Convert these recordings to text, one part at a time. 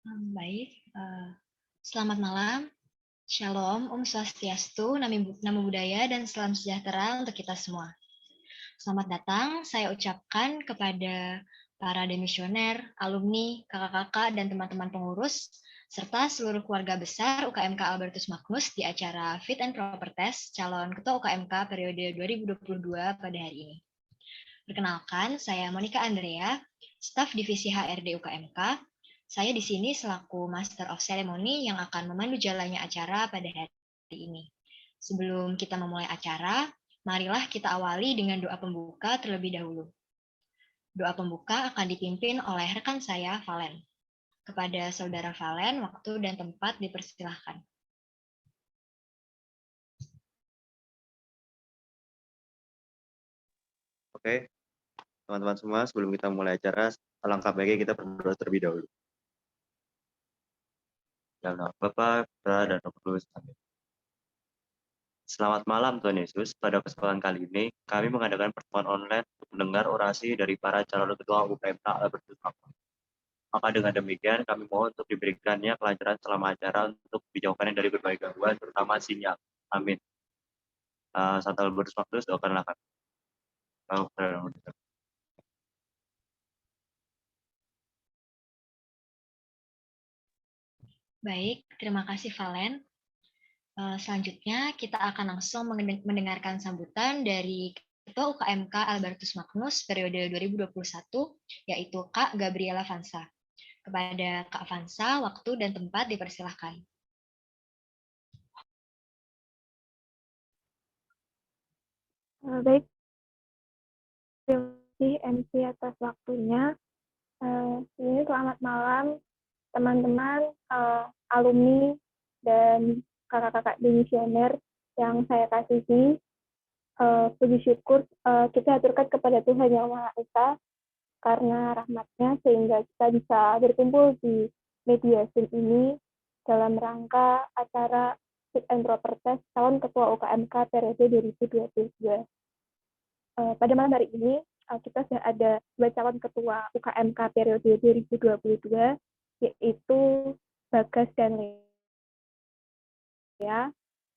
Baik, selamat malam. Shalom, Om Swastiastu, Namo Buddhaya, dan salam sejahtera untuk kita semua. Selamat datang, saya ucapkan kepada para demisioner, alumni, kakak-kakak, dan teman-teman pengurus, serta seluruh keluarga besar UKMK Albertus Magnus di acara Fit and Proper Test calon Ketua UKMK periode 2022 pada hari ini. Perkenalkan, saya Monica Andrea, staf Divisi HRD UKMK. Saya di sini selaku Master of Ceremony yang akan memandu jalannya acara pada hari ini. Sebelum kita memulai acara, marilah kita awali dengan doa pembuka terlebih dahulu. Doa pembuka akan dipimpin oleh rekan saya, Valen. Kepada saudara Valen, waktu dan tempat dipersilahkan. Oke, teman-teman semua, sebelum kita mulai acara, alangkah baiknya kita berdoa terlebih dahulu. Dalam nama Bapa, Putra, dan Roh Kudus. Amin. Selamat malam Tuhan Yesus. Pada kesempatan kali ini, kami mengadakan pertemuan online untuk mendengar orasi dari para calon ketua UKMK Albertus Magnus. Maka dengan demikian, kami mohon untuk diberikannya kelancaran selama acara untuk dijauhkannya dari berbagai gangguan, terutama sinyal. Amin. Santo Albertus Magnus, doakanlah kami. Baik, terima kasih Valen. Selanjutnya, kita akan langsung mendengarkan sambutan dari Ketua UKMK Albertus Magnus periode 2021, yaitu Kak Gabriela Vansa. Kepada Kak Vansa, waktu dan tempat dipersilahkan. Baik, terima kasih MC atas waktunya. Ini selamat malam teman-teman, alumni, dan kakak-kakak demisioner yang saya kasihi. Puji syukur kita aturkan kepada Tuhan Yang Maha Esa karena rahmatnya sehingga kita bisa berkumpul di media Zoom ini dalam rangka acara Fit and Proper Test calon Ketua UKMK periode 2022. Pada malam hari ini kita sudah ada 2 calon ketua UKMK periode 2022, yaitu Bagas dan Lea,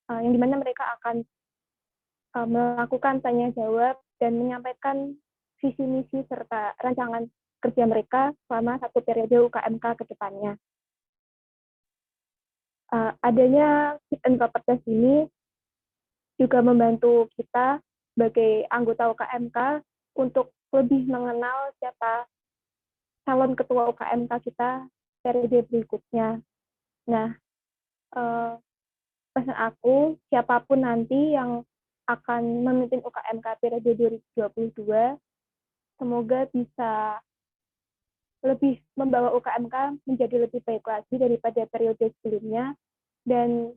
yang dimana mereka akan melakukan tanya jawab dan menyampaikan visi misi serta rancangan kerja mereka selama 1 periode UKMK ke depannya. Adanya Fit and Proper Test ini juga membantu kita sebagai anggota UKMK untuk lebih mengenal siapa calon ketua UKMK kita periode berikutnya. Nah, pesan aku, siapapun nanti yang akan memimpin UKMK periode 2022, semoga bisa lebih membawa UKMK menjadi lebih baik lagi daripada periode sebelumnya, dan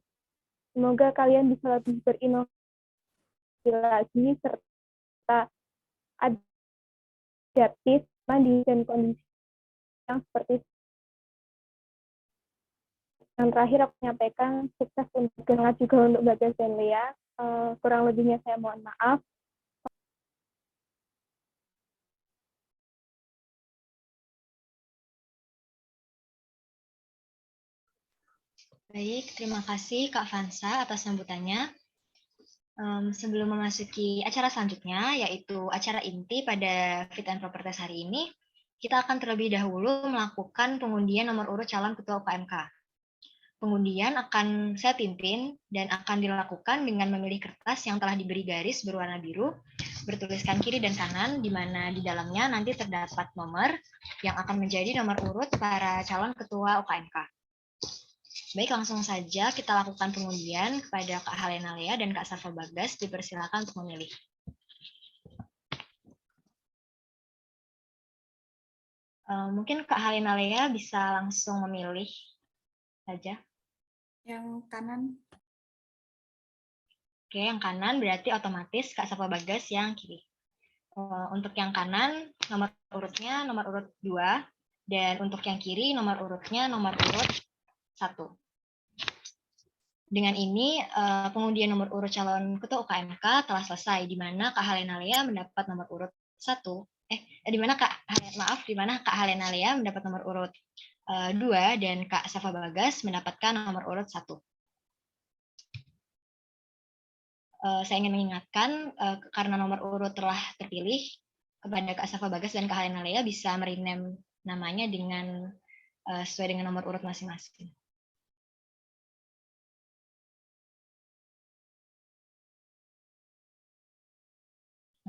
semoga kalian bisa lebih berinovasi lagi serta adaptif di dan kondisi yang seperti yang terakhir aku menyampaikan sukses untuk Gengat juga untuk Bagas dan Lea. Kurang lebihnya saya mohon maaf. Baik, terima kasih Kak Vansa atas sambutannya. Sebelum memasuki acara selanjutnya, yaitu acara inti pada Fit and Proper Test hari ini, kita akan terlebih dahulu melakukan pengundian nomor urut calon ketua UKMK. Pengundian akan saya pimpin dan akan dilakukan dengan memilih kertas yang telah diberi garis berwarna biru, bertuliskan kiri dan kanan, di mana di dalamnya nanti terdapat nomor yang akan menjadi nomor urut para calon ketua UKMK. Baik, langsung saja kita lakukan pengundian kepada Kak Halena Lea dan Kak Safa Bagas. Dipersilakan untuk memilih. Mungkin Kak Halena Lea bisa langsung memilih saja. Yang kanan. Oke, yang kanan berarti otomatis Kak Safa Bagas yang kiri. Untuk yang kanan, nomor urutnya nomor urut 2. Dan untuk yang kiri, nomor urutnya nomor urut 1. Dengan ini, pengundian nomor urut calon ketua UKMK telah selesai, di mana Kak Halena Lea mendapat nomor urut 1. Di mana Kak Halena Lea mendapat nomor urut 2 dan Kak Safa Bagas mendapatkan nomor urut 1. Saya ingin mengingatkan, karena nomor urut telah terpilih, kepada Kak Safa Bagas dan Kak Halena Lea bisa merename namanya dengan sesuai dengan nomor urut masing-masing.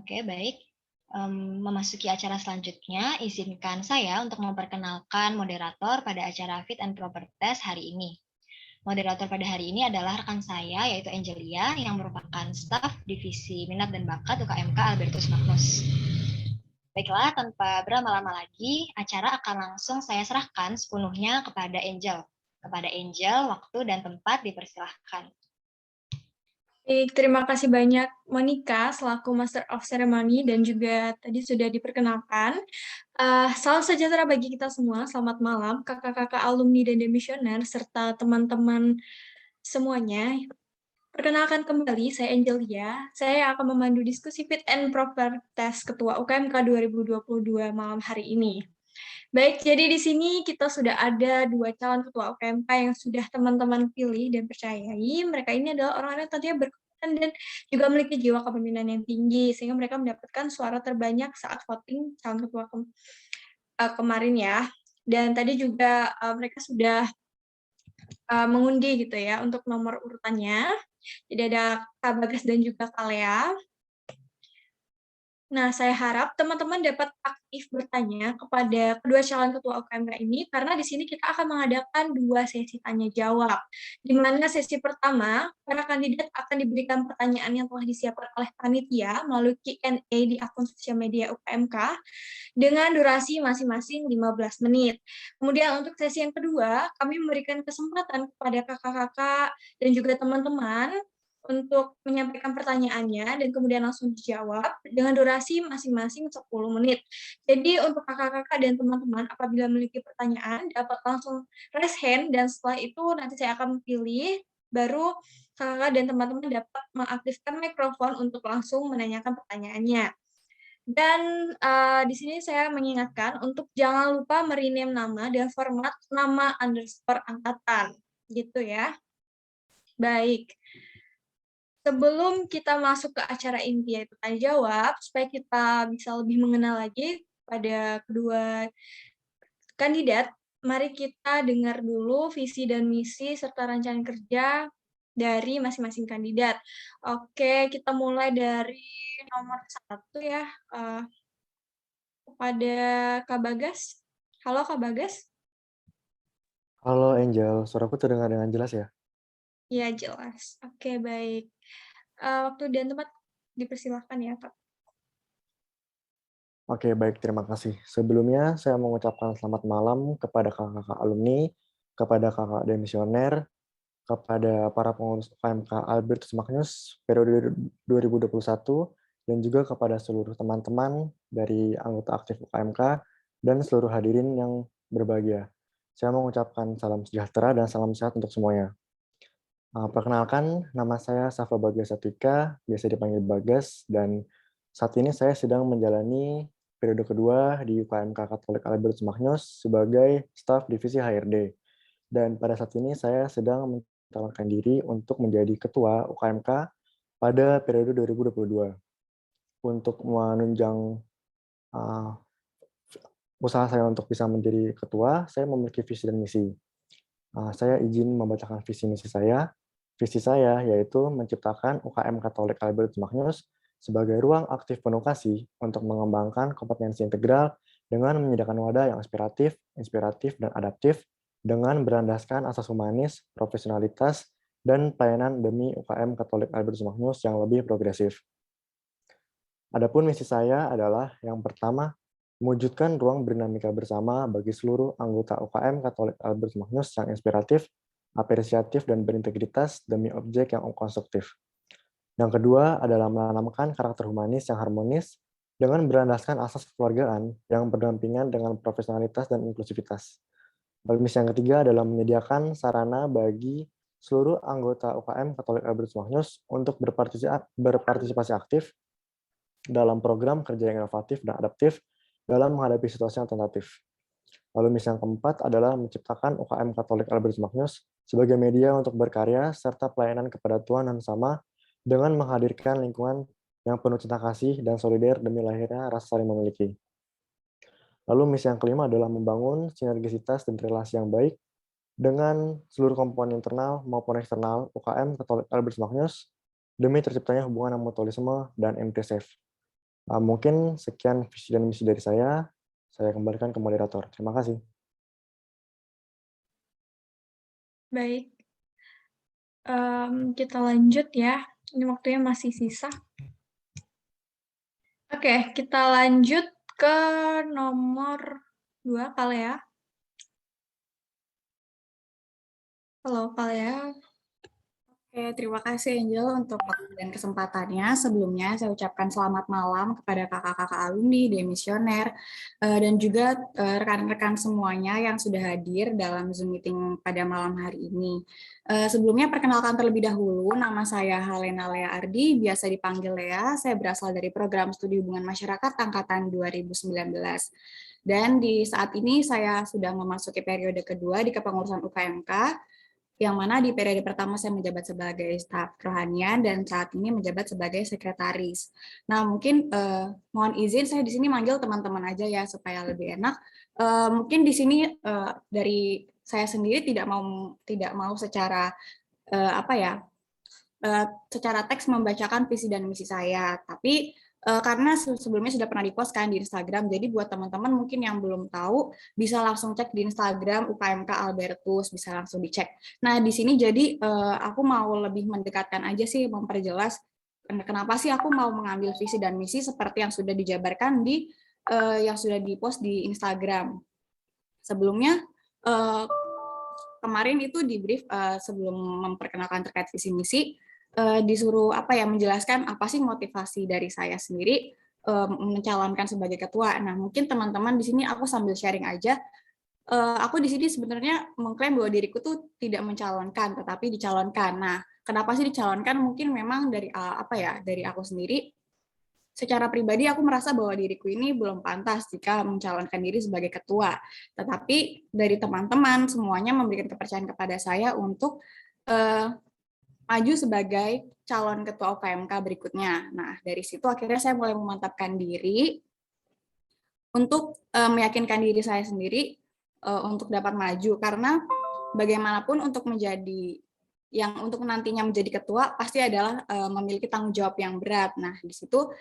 Oke, baik. Memasuki acara selanjutnya, izinkan saya untuk memperkenalkan moderator pada acara Fit and Proper Test hari ini. Moderator pada hari ini adalah rekan saya, yaitu Angelia, yang merupakan staf Divisi Minat dan Bakat UKMK Albertus Magnus. Baiklah, tanpa berlama-lama lagi, acara akan langsung saya serahkan sepenuhnya kepada Angel. Kepada Angel, waktu dan tempat dipersilahkan. Baik, terima kasih banyak Monica selaku Master of Ceremony dan juga tadi sudah diperkenalkan. Salam sejahtera bagi kita semua, selamat malam kakak-kakak alumni dan demisioner serta teman-teman semuanya. Perkenalkan kembali, saya Angelia. Saya akan memandu diskusi Fit and Proper Test Ketua UKMK 2022 malam hari ini. Baik, jadi di sini kita sudah ada 2 calon ketua UKMK yang sudah teman-teman pilih dan percayai. Mereka ini adalah orang-orang yang tentunya berkompeten dan juga memiliki jiwa kepemimpinan yang tinggi, sehingga mereka mendapatkan suara terbanyak saat voting calon ketua kemarin ya. Dan tadi juga mereka sudah mengundi gitu ya untuk nomor urutannya. Jadi ada Kak Bagas dan juga Kak Lea. Nah, saya harap teman-teman dapat aktif bertanya kepada kedua calon ketua UKMK ini, karena di sini kita akan mengadakan 2 sesi tanya-jawab. Di mana sesi pertama, para kandidat akan diberikan pertanyaan yang telah disiapkan oleh panitia melalui Q&A di akun sosial media UKMK dengan durasi masing-masing 15 menit. Kemudian untuk sesi yang kedua, kami memberikan kesempatan kepada kakak-kakak dan juga teman-teman untuk menyampaikan pertanyaannya dan kemudian langsung dijawab dengan durasi masing-masing 10 menit. Jadi untuk kakak-kakak dan teman-teman apabila memiliki pertanyaan dapat langsung raise hand dan setelah itu nanti saya akan pilih, baru kakak-kakak dan teman-teman dapat mengaktifkan mikrofon untuk langsung menanyakan pertanyaannya. Dan di sini saya mengingatkan untuk jangan lupa merename nama dan format nama underscore angkatan, gitu ya. Baik. Sebelum kita masuk ke acara inti yaitu tanya jawab, supaya kita bisa lebih mengenal lagi pada kedua kandidat, mari kita dengar dulu visi dan misi serta rancangan kerja dari masing-masing kandidat. Oke, kita mulai dari nomor 1 ya, kepada Kak Bagas. Halo Kak Bagas. Halo Angel, suaraku terdengar dengan jelas ya? Iya jelas. Oke baik. Waktu dan tempat dipersilahkan ya Kak. Oke, baik, terima kasih. Sebelumnya, saya mengucapkan selamat malam kepada kakak-kakak alumni, kepada kakak demisioner, kepada para pengurus UKMK Albertus Magnus periode 2021, dan juga kepada seluruh teman-teman dari anggota aktif UKMK dan seluruh hadirin yang berbahagia. Saya mengucapkan salam sejahtera dan salam sehat untuk semuanya. Perkenalkan, nama saya Safa Bagas Satika, biasa dipanggil Bagas, dan saat ini saya sedang menjalani periode kedua di UKMK Katolik Albertus Magnus sebagai staf divisi HRD. Dan pada saat ini saya sedang mencalonkan diri untuk menjadi ketua UKMK pada periode 2022. Untuk menunjang usaha saya untuk bisa menjadi ketua, saya memiliki visi dan misi. Saya izin membacakan visi misi saya. Visi saya yaitu menciptakan UKM Katolik Albertus Magnus sebagai ruang aktif penuh kasih untuk mengembangkan kompetensi integral dengan menyediakan wadah yang inspiratif, dan adaptif dengan berlandaskan asas humanis, profesionalitas, dan pelayanan demi UKM Katolik Albertus Magnus yang lebih progresif. Adapun misi saya adalah yang pertama, mewujudkan ruang berdinamika bersama bagi seluruh anggota UKM Katolik Albertus Magnus yang inspiratif, apresiatif, dan berintegritas demi objek yang konstruktif. Yang kedua adalah menanamkan karakter humanis yang harmonis dengan berlandaskan asas kekeluargaan yang berdampingan dengan profesionalitas dan inklusivitas. Lalu misi yang ketiga adalah menyediakan sarana bagi seluruh anggota UKM Katolik Albertus Magnus untuk berpartisipasi aktif dalam program kerja yang inovatif dan adaptif dalam menghadapi situasi yang tentatif. Lalu misi yang keempat adalah menciptakan UKM Katolik Albertus Magnus sebagai media untuk berkarya serta pelayanan kepada Tuhan dan sama dengan menghadirkan lingkungan yang penuh cinta kasih dan solider demi lahirnya rasa saling memiliki. Lalu misi yang kelima adalah membangun sinergisitas dan relasi yang baik dengan seluruh komponen internal maupun eksternal UKM Katolik Albertus Magnus demi terciptanya hubungan yang mutualisme dan inclusive. Mungkin sekian visi dan misi dari saya kembalikan ke moderator. Terima kasih. Baik, kita lanjut ya. Ini waktunya masih sisa. Oke, kita lanjut ke nomor 2 kali ya. Halo kali ya. Oke, terima kasih Angel untuk waktu dan kesempatannya. Sebelumnya saya ucapkan selamat malam kepada kakak-kakak alumni, demisioner, dan juga rekan-rekan semuanya yang sudah hadir dalam Zoom meeting pada malam hari ini. Sebelumnya perkenalkan terlebih dahulu, nama saya Halena Lea Ardi, biasa dipanggil Lea. Saya berasal dari Program Studi Hubungan Masyarakat Angkatan 2019. Dan di saat ini saya sudah memasuki periode kedua di kepengurusan UKMK, yang mana di periode pertama saya menjabat sebagai staf kerohanian dan saat ini menjabat sebagai sekretaris. Nah, mungkin mohon izin saya di sini manggil teman-teman aja ya supaya lebih enak. Mungkin di sini dari saya sendiri tidak mau secara secara teks membacakan visi dan misi saya, tapi karena sebelumnya sudah pernah dipost kan di Instagram, jadi buat teman-teman mungkin yang belum tahu bisa langsung cek di Instagram UKMK Albertus, bisa langsung dicek. Nah di sini jadi aku mau lebih mendekatkan aja sih, memperjelas kenapa sih aku mau mengambil visi dan misi seperti yang sudah dijabarkan di yang sudah dipost di Instagram. Sebelumnya kemarin itu di brief sebelum memperkenalkan terkait visi misi, disuruh menjelaskan apa sih motivasi dari saya sendiri mencalonkan sebagai ketua. Nah, mungkin teman-teman di sini aku sambil sharing aja. Aku di sini sebenarnya mengklaim bahwa diriku tuh tidak mencalonkan, tetapi dicalonkan. Nah, kenapa sih dicalonkan? Mungkin memang dari dari aku sendiri. Secara pribadi aku merasa bahwa diriku ini belum pantas jika mencalonkan diri sebagai ketua. Tetapi dari teman-teman semuanya memberikan kepercayaan kepada saya untuk maju sebagai calon ketua UKMK berikutnya. Nah, dari situ akhirnya saya mulai memantapkan diri untuk meyakinkan diri saya sendiri untuk dapat maju. Karena bagaimanapun untuk untuk nantinya menjadi ketua pasti adalah memiliki tanggung jawab yang berat. Nah, di situ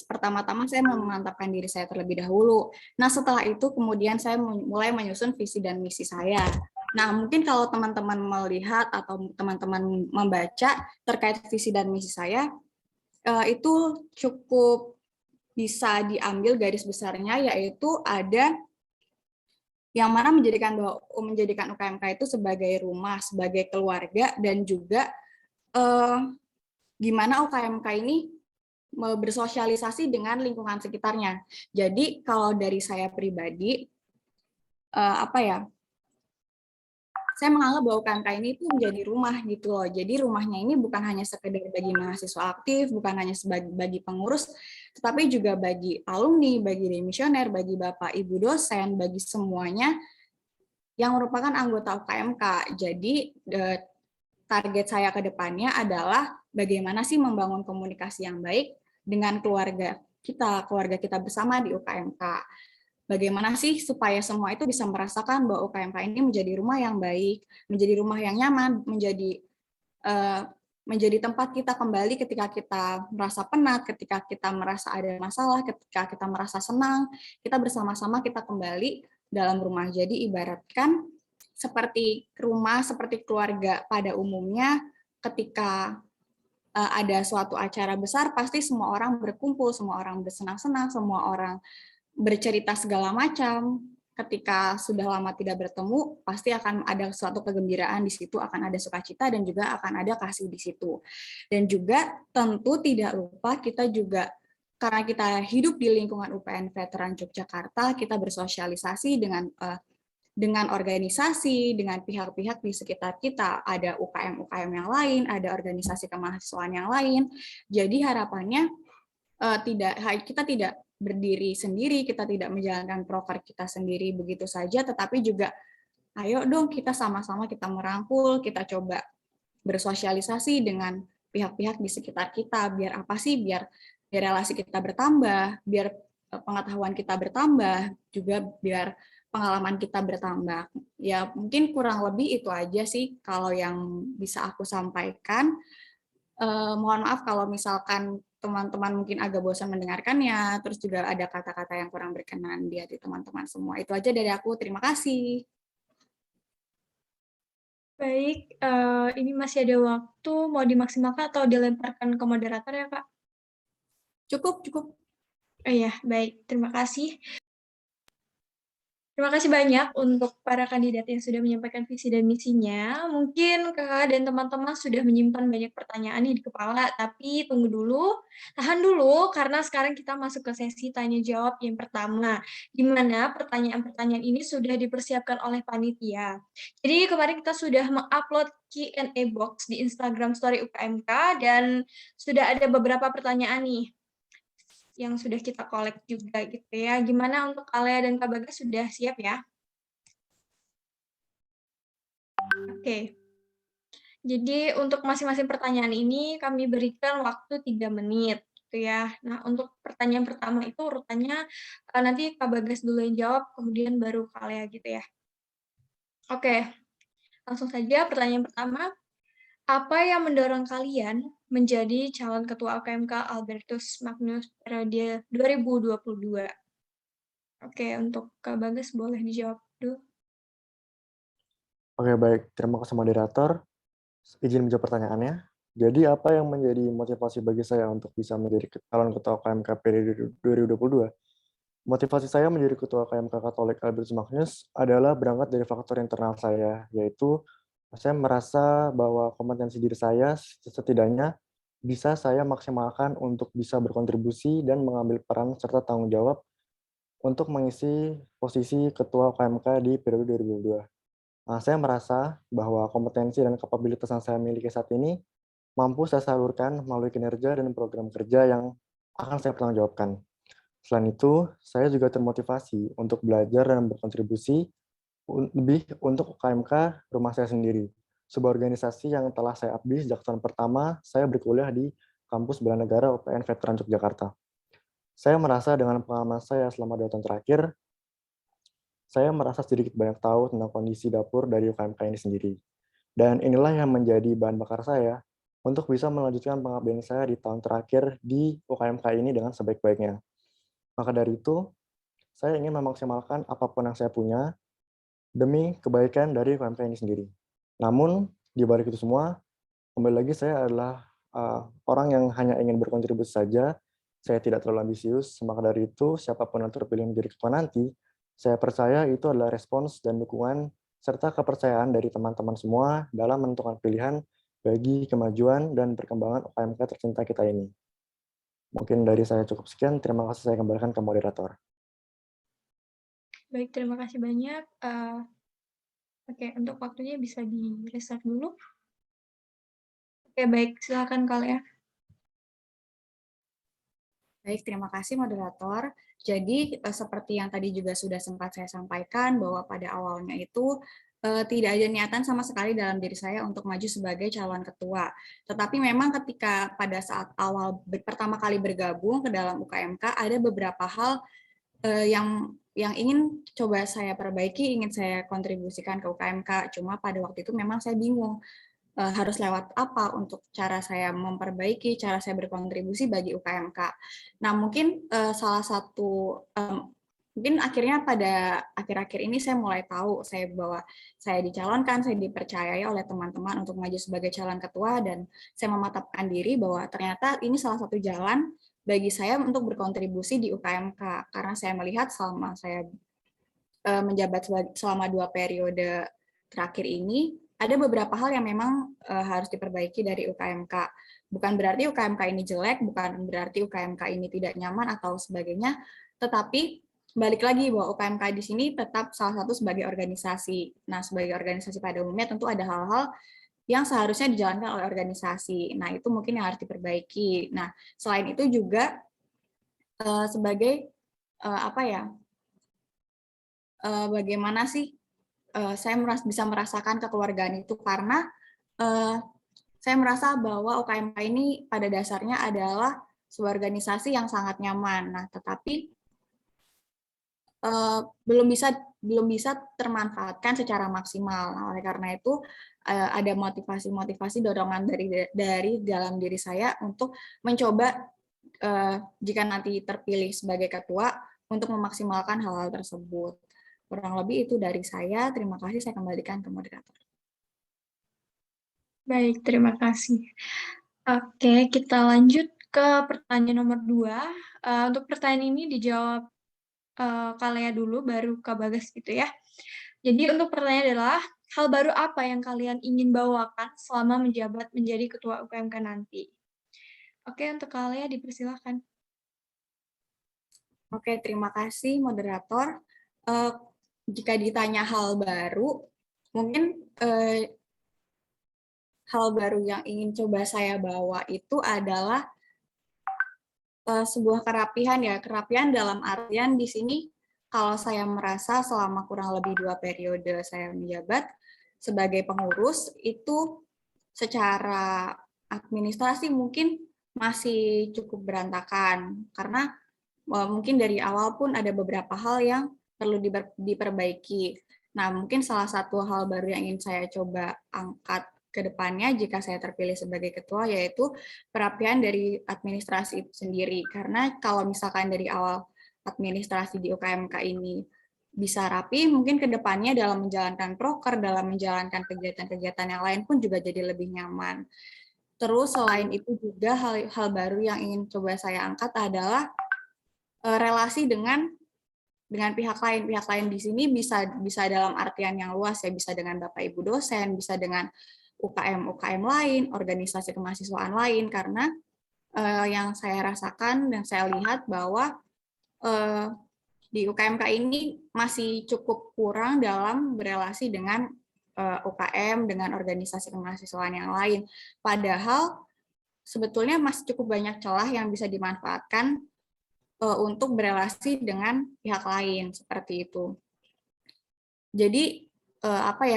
pertama-tama saya memantapkan diri saya terlebih dahulu. Nah, setelah itu kemudian saya mulai menyusun visi dan misi saya. Nah, mungkin kalau teman-teman melihat atau teman-teman membaca terkait visi dan misi saya, itu cukup bisa diambil garis besarnya, yaitu ada yang mana menjadikan UKMK itu sebagai rumah, sebagai keluarga, dan juga gimana UKMK ini bersosialisasi dengan lingkungan sekitarnya. Jadi kalau dari saya pribadi, saya menganggap bahwa UKMK ini itu menjadi rumah gitu loh. Jadi rumahnya ini bukan hanya sekedar bagi mahasiswa aktif, bukan hanya bagi pengurus, tetapi juga bagi alumni, bagi demisioner, bagi Bapak Ibu dosen, bagi semuanya yang merupakan anggota UKMK. Jadi target saya ke depannya adalah bagaimana sih membangun komunikasi yang baik dengan keluarga kita bersama di UKMK. Bagaimana sih supaya semua itu bisa merasakan bahwa UKMK ini menjadi rumah yang baik, menjadi rumah yang nyaman, menjadi tempat kita kembali ketika kita merasa penat, ketika kita merasa ada masalah, ketika kita merasa senang, kita bersama-sama kita kembali dalam rumah. Jadi ibaratkan seperti rumah, seperti keluarga pada umumnya, ketika ada suatu acara besar, pasti semua orang berkumpul, semua orang bersenang-senang, semua orang bercerita segala macam. Ketika sudah lama tidak bertemu, pasti akan ada suatu kegembiraan di situ, akan ada sukacita dan juga akan ada kasih di situ. Dan juga tentu tidak lupa kita juga, karena kita hidup di lingkungan UPN Veteran Yogyakarta, kita bersosialisasi dengan organisasi, dengan pihak-pihak di sekitar kita, ada UKM-UKM yang lain, ada organisasi kemahasiswaan yang lain. Jadi harapannya kita tidak berdiri sendiri, kita tidak menjalankan proker kita sendiri begitu saja, tetapi juga ayo dong kita sama-sama kita merangkul, kita coba bersosialisasi dengan pihak-pihak di sekitar kita, biar apa sih, biar relasi kita bertambah, biar pengetahuan kita bertambah, juga biar pengalaman kita bertambah. Ya mungkin kurang lebih itu aja sih kalau yang bisa aku sampaikan. Mohon maaf kalau misalkan teman-teman mungkin agak bosan mendengarkannya, terus juga ada kata-kata yang kurang berkenan di hati teman-teman semua. Itu aja dari aku, terima kasih. Baik, ini masih ada waktu, mau dimaksimalkan atau dilemparkan ke moderator ya, Kak? Cukup. Oh iya, baik, terima kasih. Terima kasih banyak untuk para kandidat yang sudah menyampaikan visi dan misinya. Mungkin Kakak dan teman-teman sudah menyimpan banyak pertanyaan di kepala, tapi tunggu dulu, tahan dulu, karena sekarang kita masuk ke sesi tanya-jawab yang pertama, di mana pertanyaan-pertanyaan ini sudah dipersiapkan oleh panitia. Jadi kemarin kita sudah mengupload Q&A box di Instagram Story UKMK, dan sudah ada beberapa pertanyaan nih yang sudah kita collect juga gitu ya. Gimana untuk Alea dan Kak Bagas, sudah siap ya? Oke. Jadi untuk masing-masing pertanyaan ini kami berikan waktu 3 menit gitu ya. Nah, untuk pertanyaan pertama itu urutannya nanti Kak Bagas dulu yang jawab, kemudian baru Kak Alea gitu ya. Oke. Langsung saja pertanyaan pertama. Apa yang mendorong kalian menjadi calon ketua UKMK Albertus Magnus periode 2022? Oke, untuk Kak Bagas boleh dijawab dulu. Oke, baik. Terima kasih moderator. Izin menjawab pertanyaannya. Jadi apa yang menjadi motivasi bagi saya untuk bisa menjadi calon ketua KMK periode 2022? Motivasi saya menjadi ketua KMK Katolik Albertus Magnus adalah berangkat dari faktor internal saya, yaitu saya merasa bahwa kompetensi diri saya setidaknya bisa saya maksimalkan untuk bisa berkontribusi dan mengambil peran serta tanggung jawab untuk mengisi posisi ketua KMK di periode 2022. Saya merasa bahwa kompetensi dan kapabilitas yang saya miliki saat ini mampu saya salurkan melalui kinerja dan program kerja yang akan saya pertanggungjawabkan. Selain itu, saya juga termotivasi untuk belajar dan berkontribusi lebih untuk UKMK rumah saya sendiri, sebuah organisasi yang telah saya abdi sejak tahun pertama saya berkuliah di kampus Bela Negara UPN Veteran Yogyakarta. Saya merasa dengan pengalaman saya selama 2 tahun terakhir, saya merasa sedikit banyak tahu tentang kondisi dapur dari UKMK ini sendiri. Dan inilah yang menjadi bahan bakar saya untuk bisa melanjutkan pengabdian saya di tahun terakhir di UKMK ini dengan sebaik-baiknya. Maka dari itu, saya ingin memaksimalkan apapun yang saya punya demi kebaikan dari UKMK ini sendiri. Namun, di balik itu semua, kembali lagi saya adalah orang yang hanya ingin berkontribusi saja, saya tidak terlalu ambisius, maka dari itu, siapapun yang terpilih menjadi ketua nanti, saya percaya itu adalah respons dan dukungan serta kepercayaan dari teman-teman semua dalam menentukan pilihan bagi kemajuan dan perkembangan UKMK tercinta kita ini. Mungkin dari saya cukup sekian, terima kasih, saya kembalikan ke moderator. Baik, terima kasih banyak. Oke, untuk waktunya bisa di-reserve dulu. Oke, baik, silakan Kak Lea. Baik, terima kasih moderator. Jadi seperti yang tadi juga sudah sempat saya sampaikan bahwa pada awalnya itu tidak ada niatan sama sekali dalam diri saya untuk maju sebagai calon ketua. Tetapi memang ketika pada saat awal pertama kali bergabung ke dalam UKMK, ada beberapa hal yang ingin coba saya perbaiki, ingin saya kontribusikan ke UKMK. Cuma pada waktu itu memang saya bingung harus lewat apa untuk cara saya memperbaiki, cara saya berkontribusi bagi UKMK. Nah, mungkin salah satu mungkin akhirnya pada akhir-akhir ini saya mulai tahu bahwa saya dicalonkan, saya dipercayai oleh teman-teman untuk maju sebagai calon ketua, dan saya mematapkan diri bahwa ternyata ini salah satu jalan bagi saya untuk berkontribusi di UKMK, karena saya melihat selama saya menjabat selama 2 periode terakhir ini, ada beberapa hal yang memang harus diperbaiki dari UKMK. Bukan berarti UKMK ini jelek, bukan berarti UKMK ini tidak nyaman atau sebagainya, tetapi balik lagi bahwa UKMK di sini tetap salah satu sebagai organisasi. Nah, sebagai organisasi pada umumnya tentu ada hal-hal yang seharusnya dijalankan oleh organisasi. Nah, itu mungkin yang harus diperbaiki. Nah, selain itu juga sebagai bagaimana sih saya bisa merasakan kekeluargaan itu, karena saya merasa bahwa UKMK ini pada dasarnya adalah sebuah organisasi yang sangat nyaman. Nah, tetapi belum bisa termanfaatkan secara maksimal. Nah, oleh karena itu ada motivasi dorongan dari dalam diri saya untuk mencoba jika nanti terpilih sebagai ketua untuk memaksimalkan hal-hal tersebut. Kurang lebih itu dari saya. Terima kasih, saya kembalikan ke moderator. Baik, terima kasih. Oke, kita lanjut ke pertanyaan nomor 2. Untuk pertanyaan ini dijawab Kak Lea dulu, baru Kak Bagas gitu ya. Jadi untuk pertanyaan adalah, hal baru apa yang kalian ingin bawakan selama menjabat menjadi ketua UKMK nanti? Oke, untuk Kak Lea dipersilakan. Oke, terima kasih moderator. Jika ditanya hal baru, mungkin hal baru yang ingin coba saya bawa itu adalah sebuah kerapihan ya. Kerapihan dalam artian di sini kalau saya merasa selama kurang lebih 2 periode saya menjabat sebagai pengurus, itu secara administrasi mungkin masih cukup berantakan, karena mungkin dari awal pun ada beberapa hal yang perlu diperbaiki. Nah, mungkin salah satu hal baru yang ingin saya coba angkat ke depannya jika saya terpilih sebagai ketua, yaitu perapian dari administrasi itu sendiri. Karena kalau misalkan dari awal administrasi di UKMK ini bisa rapi, mungkin ke depannya dalam menjalankan proker, dalam menjalankan kegiatan-kegiatan yang lain pun juga jadi lebih nyaman. Terus selain itu juga hal baru yang ingin coba saya angkat adalah relasi dengan pihak lain. Pihak lain di sini bisa dalam artian yang luas ya, bisa dengan Bapak Ibu dosen, bisa dengan UKM lain, organisasi kemahasiswaan lain, karena yang saya rasakan dan saya lihat bahwa di UKMK ini masih cukup kurang dalam berelasi dengan UKM, dengan organisasi kemahasiswaan yang lain. Padahal sebetulnya masih cukup banyak celah yang bisa dimanfaatkan untuk berelasi dengan pihak lain, seperti itu. Jadi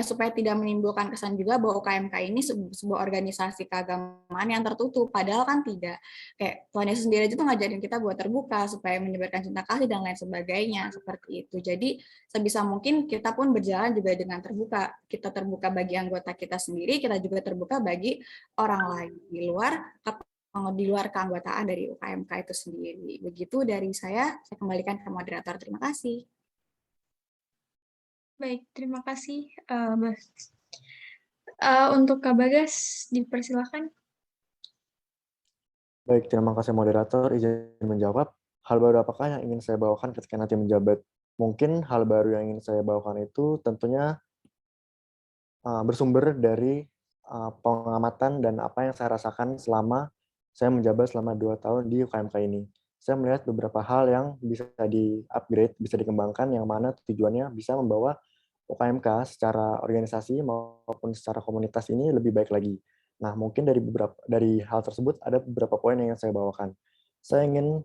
supaya tidak menimbulkan kesan juga bahwa UKMK ini sebuah organisasi keagamaan yang tertutup, padahal kan tidak. Kayak Tuhan Yesus sendiri itu ngajarin kita buat terbuka supaya menyebarkan cinta kasih dan lain sebagainya, seperti itu. Jadi sebisa mungkin kita pun berjalan juga dengan terbuka. Kita terbuka bagi anggota kita sendiri, kita juga terbuka bagi orang lain di luar keanggotaan dari UKMK itu sendiri. Begitu dari saya kembalikan ke moderator. Terima kasih. Baik, terima kasih, Mas. Untuk Kak Bagas, dipersilakan. Baik, terima kasih moderator. Izin menjawab, hal baru apakah yang ingin saya bawakan ketika nanti menjabat? Mungkin hal baru yang ingin saya bawakan itu tentunya bersumber dari pengamatan dan apa yang saya rasakan selama saya menjabat selama 2 tahun di UKMK ini. Saya melihat beberapa hal yang bisa di-upgrade, bisa dikembangkan, yang mana tujuannya bisa membawa UKMK secara organisasi maupun secara komunitas ini lebih baik lagi. Nah, mungkin dari hal tersebut ada beberapa poin yang ingin saya bawakan. Saya ingin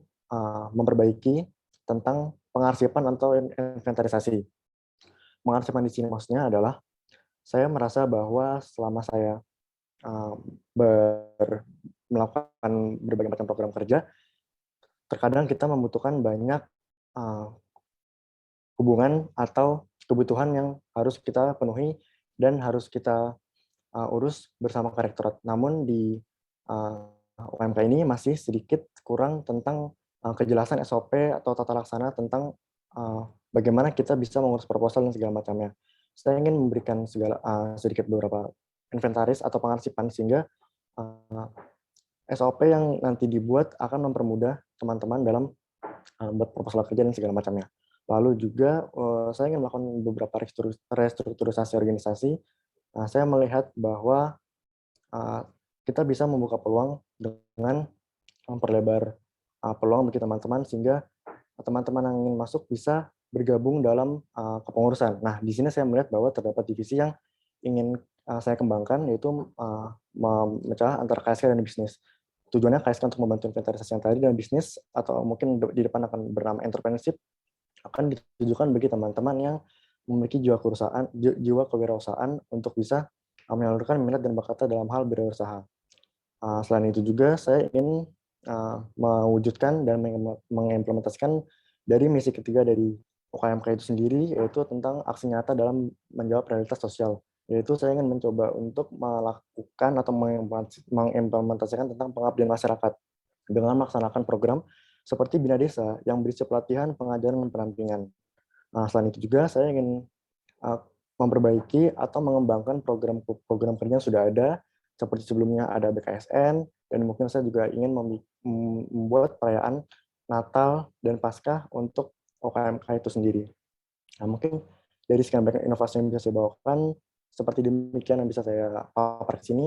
memperbaiki tentang pengarsipan atau inventarisasi. Pengarsipan di sini maksudnya adalah saya merasa bahwa selama saya uh, melakukan berbagai macam program kerja, terkadang kita membutuhkan banyak uh, hubungan atau kebutuhan yang harus kita penuhi dan harus kita urus bersama Rektorat. Namun di UMK ini masih sedikit kurang tentang kejelasan SOP atau tata laksana tentang bagaimana kita bisa mengurus proposal dan segala macamnya. Saya ingin memberikan sedikit beberapa inventaris atau pengarsipan sehingga SOP yang nanti dibuat akan mempermudah teman-teman dalam buat proposal kerja dan segala macamnya. Lalu juga saya ingin melakukan beberapa restrukturisasi organisasi. Saya melihat bahwa kita bisa membuka peluang dengan memperlebar peluang bagi teman-teman sehingga teman-teman yang ingin masuk bisa bergabung dalam kepengurusan. Nah, di sini saya melihat bahwa terdapat divisi yang ingin saya kembangkan, yaitu memecah antara KSK dan bisnis. Tujuannya KSK untuk membantu inventarisasi yang tadi, dan bisnis atau mungkin di depan akan bernama entrepreneurship akan ditujukan bagi teman-teman yang memiliki jiwa kewirausahaan untuk bisa menyalurkan minat dan bakatnya dalam hal berwirausaha. Selain itu juga saya ingin mewujudkan dan mengimplementasikan dari misi ketiga dari UKMK itu sendiri, yaitu tentang aksi nyata dalam menjawab realitas sosial. Yaitu saya ingin mencoba untuk melakukan atau mengimplementasikan tentang pengabdian masyarakat dengan melaksanakan program seperti Bina Desa yang berisi pelatihan, pengajaran, dan pendampingan. Selain itu juga saya ingin memperbaiki atau mengembangkan program kerja yang sudah ada, seperti sebelumnya ada BKSN, dan mungkin saya juga ingin membuat perayaan Natal dan Paskah untuk UKMK itu sendiri. Nah, mungkin dari sekian banyak inovasi yang bisa saya bawakan, seperti demikian yang bisa saya paparkan di sini.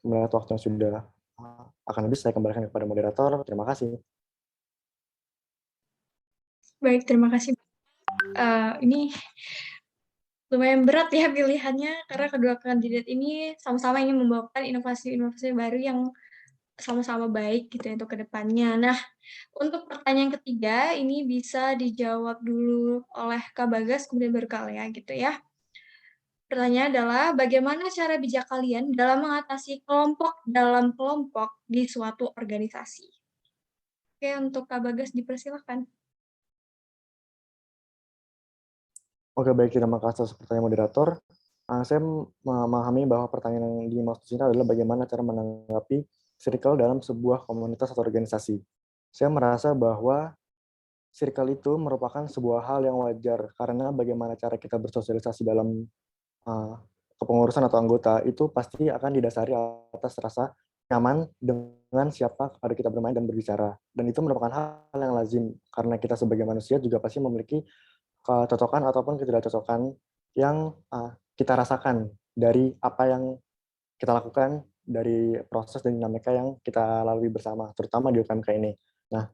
Melihat waktu yang sudah akan habis, saya kembalikan kepada moderator. Terima kasih. Baik, terima kasih. Ini lumayan berat ya pilihannya, karena kedua kandidat ini sama-sama ingin membawakan inovasi-inovasi baru yang sama-sama baik gitu ya untuk kedepannya. Nah, untuk pertanyaan ketiga, ini bisa dijawab dulu oleh Kak Bagas, kemudian baru Kak Lea gitu ya. Pertanyaan adalah, bagaimana cara bijak kalian dalam mengatasi kelompok dalam kelompok di suatu organisasi? Oke, untuk Kak Bagas dipersilakan. Oke, baik, terima kasih atas pertanyaan moderator. Saya memahami bahwa pertanyaan yang dimaksud sini adalah bagaimana cara menanggapi circle dalam sebuah komunitas atau organisasi. Saya merasa bahwa circle itu merupakan sebuah hal yang wajar, karena bagaimana cara kita bersosialisasi dalam kepengurusan atau anggota itu pasti akan didasari atas rasa nyaman dengan siapa kepada kita bermain dan berbicara. Dan itu merupakan hal yang lazim, karena kita sebagai manusia juga pasti memiliki kecocokan ataupun ketidakcocokan yang kita rasakan dari apa yang kita lakukan, dari proses dan dinamika yang kita lalui bersama, terutama di UKMK ini. Nah,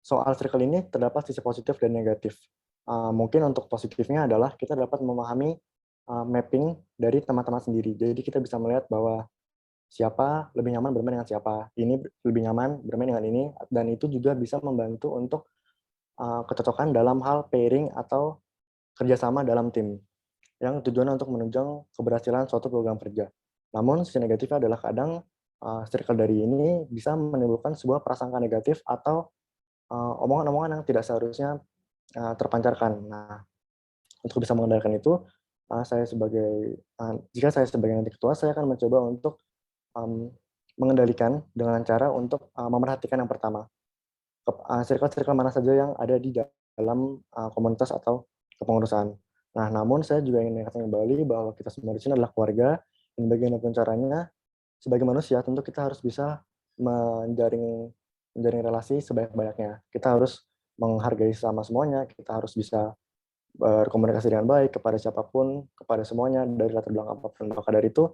soal circle ini terdapat sisi positif dan negatif. Mungkin untuk positifnya adalah kita dapat memahami mapping dari teman-teman sendiri. Jadi kita bisa melihat bahwa siapa lebih nyaman bermain dengan siapa, ini lebih nyaman bermain dengan ini, dan itu juga bisa membantu untuk kecocokan dalam hal pairing atau kerjasama dalam tim, yang tujuannya untuk menunjang keberhasilan suatu program kerja. Namun sisi negatifnya adalah kadang circle dari ini bisa menimbulkan sebuah prasangka negatif atau omongan-omongan yang tidak seharusnya terpancarkan. Nah, untuk bisa mengendalikan itu, jika saya sebagai nanti ketua, saya akan mencoba untuk mengendalikan dengan cara untuk memerhatikan yang pertama, circle-circle mana saja yang ada di dalam komunitas atau kepengurusan. Nah, namun saya juga ingin mengingatkan kembali bahwa kita semua di sini adalah keluarga, dan bagaimanapun caranya, sebagai manusia tentu kita harus bisa menjaring relasi sebanyak-banyaknya. Kita harus menghargai sama semuanya, kita harus bisa berkomunikasi dengan baik kepada siapapun, kepada semuanya, dari latar belakang apapun. Maka dari itu,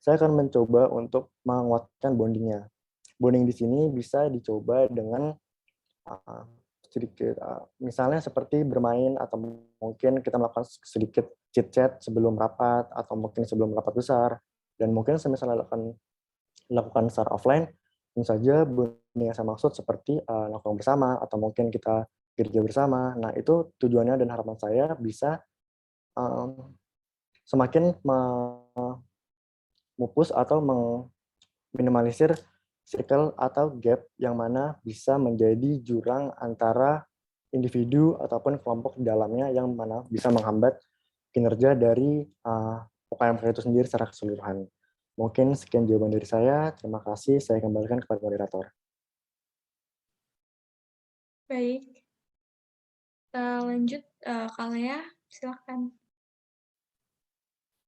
saya akan mencoba untuk menguatkan bondingnya. Bonding di sini bisa dicoba dengan sedikit, misalnya seperti bermain, atau mungkin kita melakukan sedikit chit-chat sebelum rapat, atau mungkin sebelum rapat besar, dan mungkin misalnya lakukan secara offline, tentu saja bonding yang saya maksud seperti nongkrong bersama, atau mungkin kita kerja bersama. Nah, itu tujuannya dan harapan saya bisa semakin memupus atau meminimalisir circle atau gap yang mana bisa menjadi jurang antara individu ataupun kelompok di dalamnya yang mana bisa menghambat kinerja dari UKMK itu sendiri secara keseluruhan. Mungkin sekian jawaban dari saya. Terima kasih. Saya kembalikan kepada moderator. Baik. Kita lanjut, Kak Lea, silakan.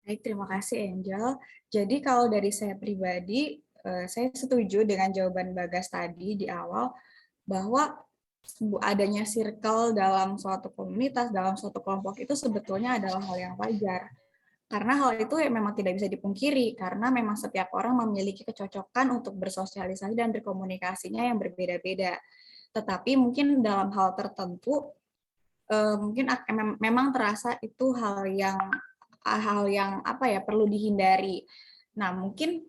Baik, terima kasih Angel. Jadi kalau dari saya pribadi, saya setuju dengan jawaban Bagas tadi di awal, bahwa adanya circle dalam suatu komunitas, dalam suatu kelompok itu sebetulnya adalah hal yang wajar. Karena hal itu memang tidak bisa dipungkiri, karena memang setiap orang memiliki kecocokan untuk bersosialisasi dan berkomunikasinya yang berbeda-beda. Tetapi mungkin dalam hal tertentu, mungkin memang terasa itu hal yang perlu dihindari. Nah, mungkin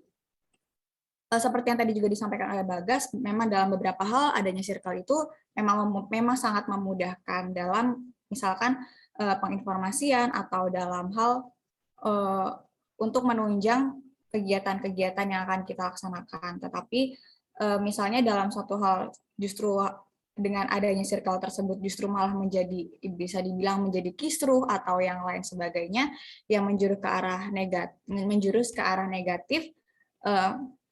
seperti yang tadi juga disampaikan oleh Bagas, memang dalam beberapa hal adanya circle itu memang sangat memudahkan dalam misalkan penginformasian atau dalam hal untuk menunjang kegiatan-kegiatan yang akan kita laksanakan. Tetapi misalnya dalam suatu hal justru dengan adanya circle tersebut justru malah bisa dibilang menjadi kisruh atau yang lain sebagainya yang menjurus ke arah negatif.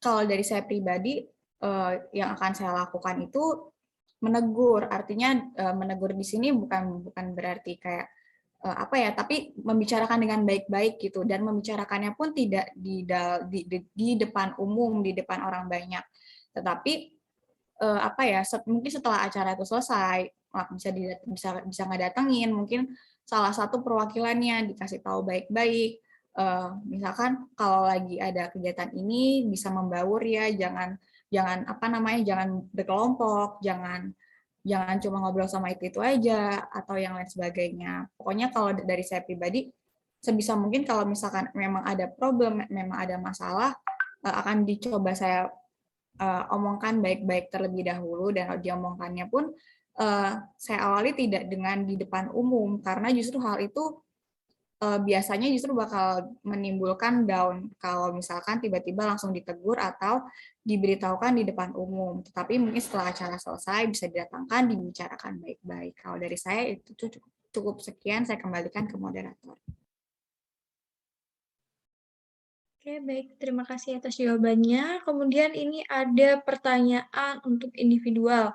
Kalau dari saya pribadi yang akan saya lakukan itu menegur. Artinya menegur di sini bukan berarti kayak tapi membicarakan dengan baik-baik gitu, dan membicarakannya pun tidak di depan umum, di depan orang banyak, tetapi mungkin setelah acara itu selesai bisa ngedatengin mungkin salah satu perwakilannya, dikasih tahu baik-baik, misalkan kalau lagi ada kegiatan ini bisa membaur ya, jangan berkelompok, jangan cuma ngobrol sama itu aja atau yang lain sebagainya. Pokoknya kalau dari saya pribadi, sebisa mungkin kalau misalkan memang ada problem, memang ada masalah, akan dicoba saya omongkan baik-baik terlebih dahulu, dan diomongkannya pun saya awali tidak dengan di depan umum, karena justru hal itu biasanya justru bakal menimbulkan down kalau misalkan tiba-tiba langsung ditegur atau diberitahukan di depan umum. Tetapi mungkin setelah acara selesai bisa didatangkan, dibicarakan baik-baik. Kalau dari saya itu cukup sekian, saya kembalikan ke moderator. Oke, baik. Terima kasih atas jawabannya. Kemudian ini ada pertanyaan untuk individual.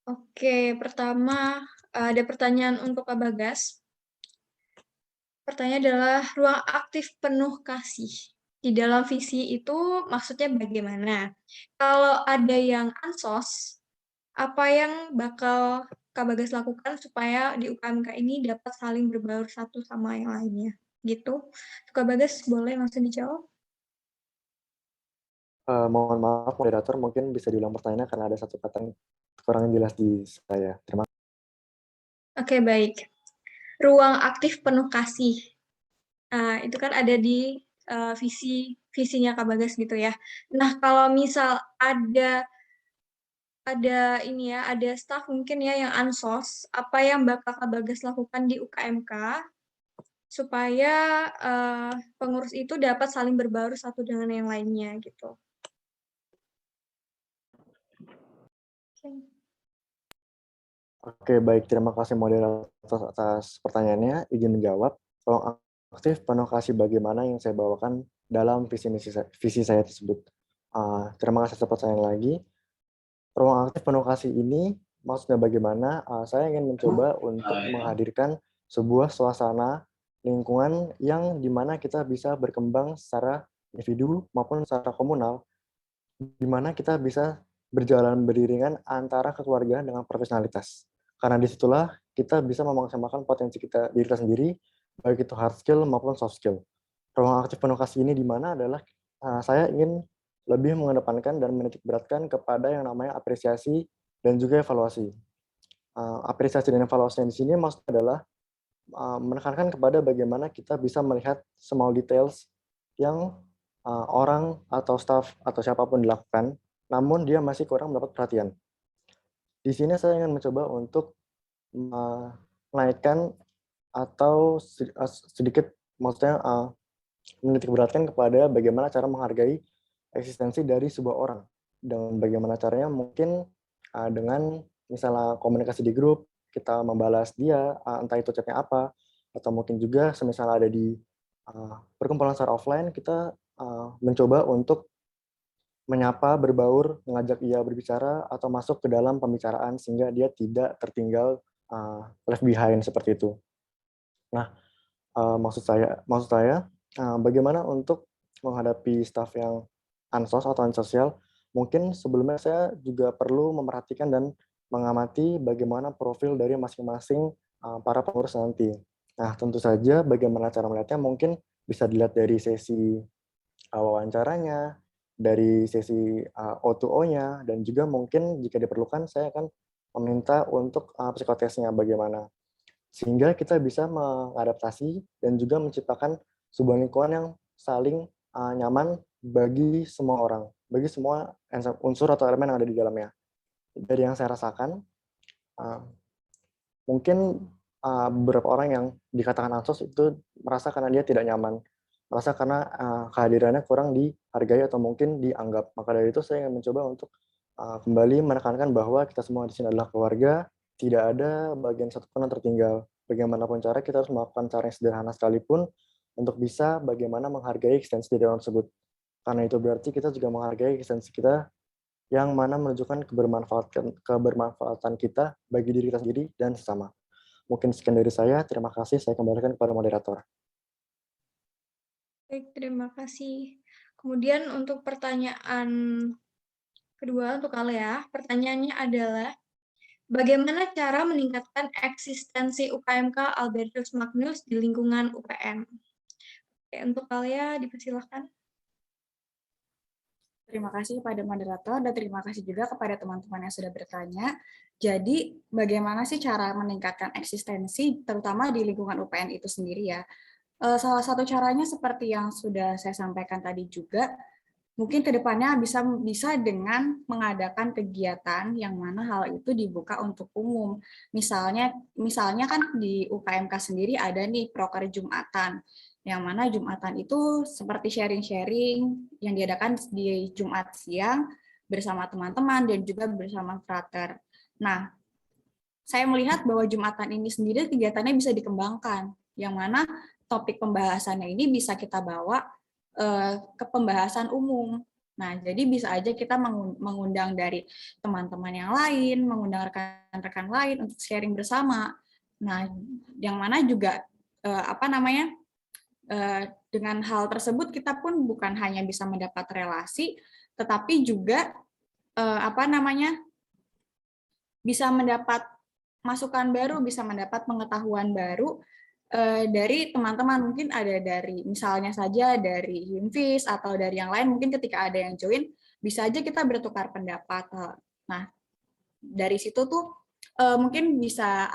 Oke, pertama ada pertanyaan untuk Kak Bagas. Pertanyaan adalah, ruang aktif penuh kasih di dalam visi itu maksudnya bagaimana? Kalau ada yang ansos, apa yang bakal Kak Bagas lakukan supaya di UKMK ini dapat saling berbaur satu sama yang lainnya? Gitu. Kak Bagas boleh langsung dijawab? Mohon maaf moderator, mungkin bisa diulang pertanyaannya karena ada satu kata yang kurang jelas di saya. Terima kasih. Oke, baik. Ruang aktif penuh kasih. Itu kan ada di visinya Kak Bagas gitu ya. Nah, kalau misal ada staff mungkin ya yang ansos, apa yang bakal Kak Bagas lakukan di UKMK supaya pengurus itu dapat saling berbaur satu dengan yang lainnya gitu. Oke, baik. Terima kasih moderator atas pertanyaannya. Izin menjawab. Ruang aktif penuh kasih bagaimana yang saya bawakan dalam visi saya tersebut. Terima kasih atas pertanyaan lagi. Ruang aktif penuh kasih ini maksudnya bagaimana? Saya ingin mencoba untuk menghadirkan sebuah suasana lingkungan yang dimana kita bisa berkembang secara individu maupun secara komunal, dimana kita bisa berjalan beriringan antara kekeluargaan dengan profesionalitas. Karena disitulah kita bisa memaksimalkan potensi diri kita sendiri, baik itu hard skill maupun soft skill. Ruang aktif penuh kasih ini di mana adalah saya ingin lebih mengedepankan dan menitik beratkan kepada yang namanya apresiasi dan juga evaluasi. Apresiasi dan evaluasi di sini maksudnya adalah menekankan kepada bagaimana kita bisa melihat small details yang orang atau staff atau siapapun dilakukan, namun dia masih kurang mendapat perhatian. Di sini saya ingin mencoba untuk menaikkan atau sedikit maksudnya menitik beratkan kepada bagaimana cara menghargai eksistensi dari sebuah orang. Dan bagaimana caranya mungkin dengan misalnya komunikasi di grup, kita membalas dia, entah itu chatnya apa, atau mungkin juga semisal ada di perkumpulan secara offline, kita mencoba untuk menyapa, berbaur, mengajak ia berbicara, atau masuk ke dalam pembicaraan sehingga dia tidak tertinggal left behind seperti itu. Nah, maksud saya bagaimana untuk menghadapi staff yang ansos atau ansosial, mungkin sebelumnya saya juga perlu memperhatikan dan mengamati bagaimana profil dari masing-masing para pengurus nanti. Nah, tentu saja bagaimana cara melihatnya mungkin bisa dilihat dari sesi wawancaranya, dari sesi O2O-nya, dan juga mungkin jika diperlukan saya akan meminta untuk psikotesnya bagaimana. Sehingga kita bisa mengadaptasi dan juga menciptakan sebuah lingkungan yang saling nyaman bagi semua orang, bagi semua unsur atau elemen yang ada di dalamnya. Dari yang saya rasakan, mungkin beberapa orang yang dikatakan ansos itu merasa karena dia tidak nyaman, merasa karena kehadirannya kurang dihargai atau mungkin dianggap. Maka dari itu saya ingin mencoba untuk kembali menekankan bahwa kita semua di sini adalah keluarga, tidak ada bagian satupun yang tertinggal. Bagaimanapun cara, kita harus melakukan cara yang sederhana sekalipun untuk bisa bagaimana menghargai eksistensi dari orang tersebut. Karena itu berarti kita juga menghargai eksistensi kita yang mana menunjukkan kebermanfaatan kita bagi diri kita sendiri dan sesama. Mungkin sekian dari saya. Terima kasih. Saya kembalikan kepada moderator. Baik, terima kasih. Kemudian untuk pertanyaan kedua untuk Alea, pertanyaannya adalah bagaimana cara meningkatkan eksistensi UKMK Albertus Magnus di lingkungan UPN? Oke, untuk Alea dipersilahkan. Terima kasih kepada moderator dan terima kasih juga kepada teman-teman yang sudah bertanya. Jadi, bagaimana sih cara meningkatkan eksistensi, terutama di lingkungan UPN itu sendiri ya? Salah satu caranya seperti yang sudah saya sampaikan tadi juga, mungkin ke depannya bisa dengan mengadakan kegiatan yang mana hal itu dibuka untuk umum. Misalnya kan di UKMK sendiri ada nih proker Jumatan, yang mana Jumatan itu seperti sharing-sharing yang diadakan di Jumat siang bersama teman-teman dan juga bersama frater. Nah, saya melihat bahwa Jumatan ini sendiri kegiatannya bisa dikembangkan, yang mana topik pembahasannya ini bisa kita bawa ke pembahasan umum. Nah, jadi bisa aja kita mengundang dari teman-teman yang lain, mengundang rekan-rekan lain untuk sharing bersama. Nah, yang mana juga dengan hal tersebut kita pun bukan hanya bisa mendapat relasi, tetapi juga bisa mendapat masukan baru, bisa mendapat pengetahuan baru dari teman-teman. Mungkin ada dari misalnya saja dari Himfis atau dari yang lain, mungkin ketika ada yang join bisa aja kita bertukar pendapat. Nah, dari situ tuh mungkin bisa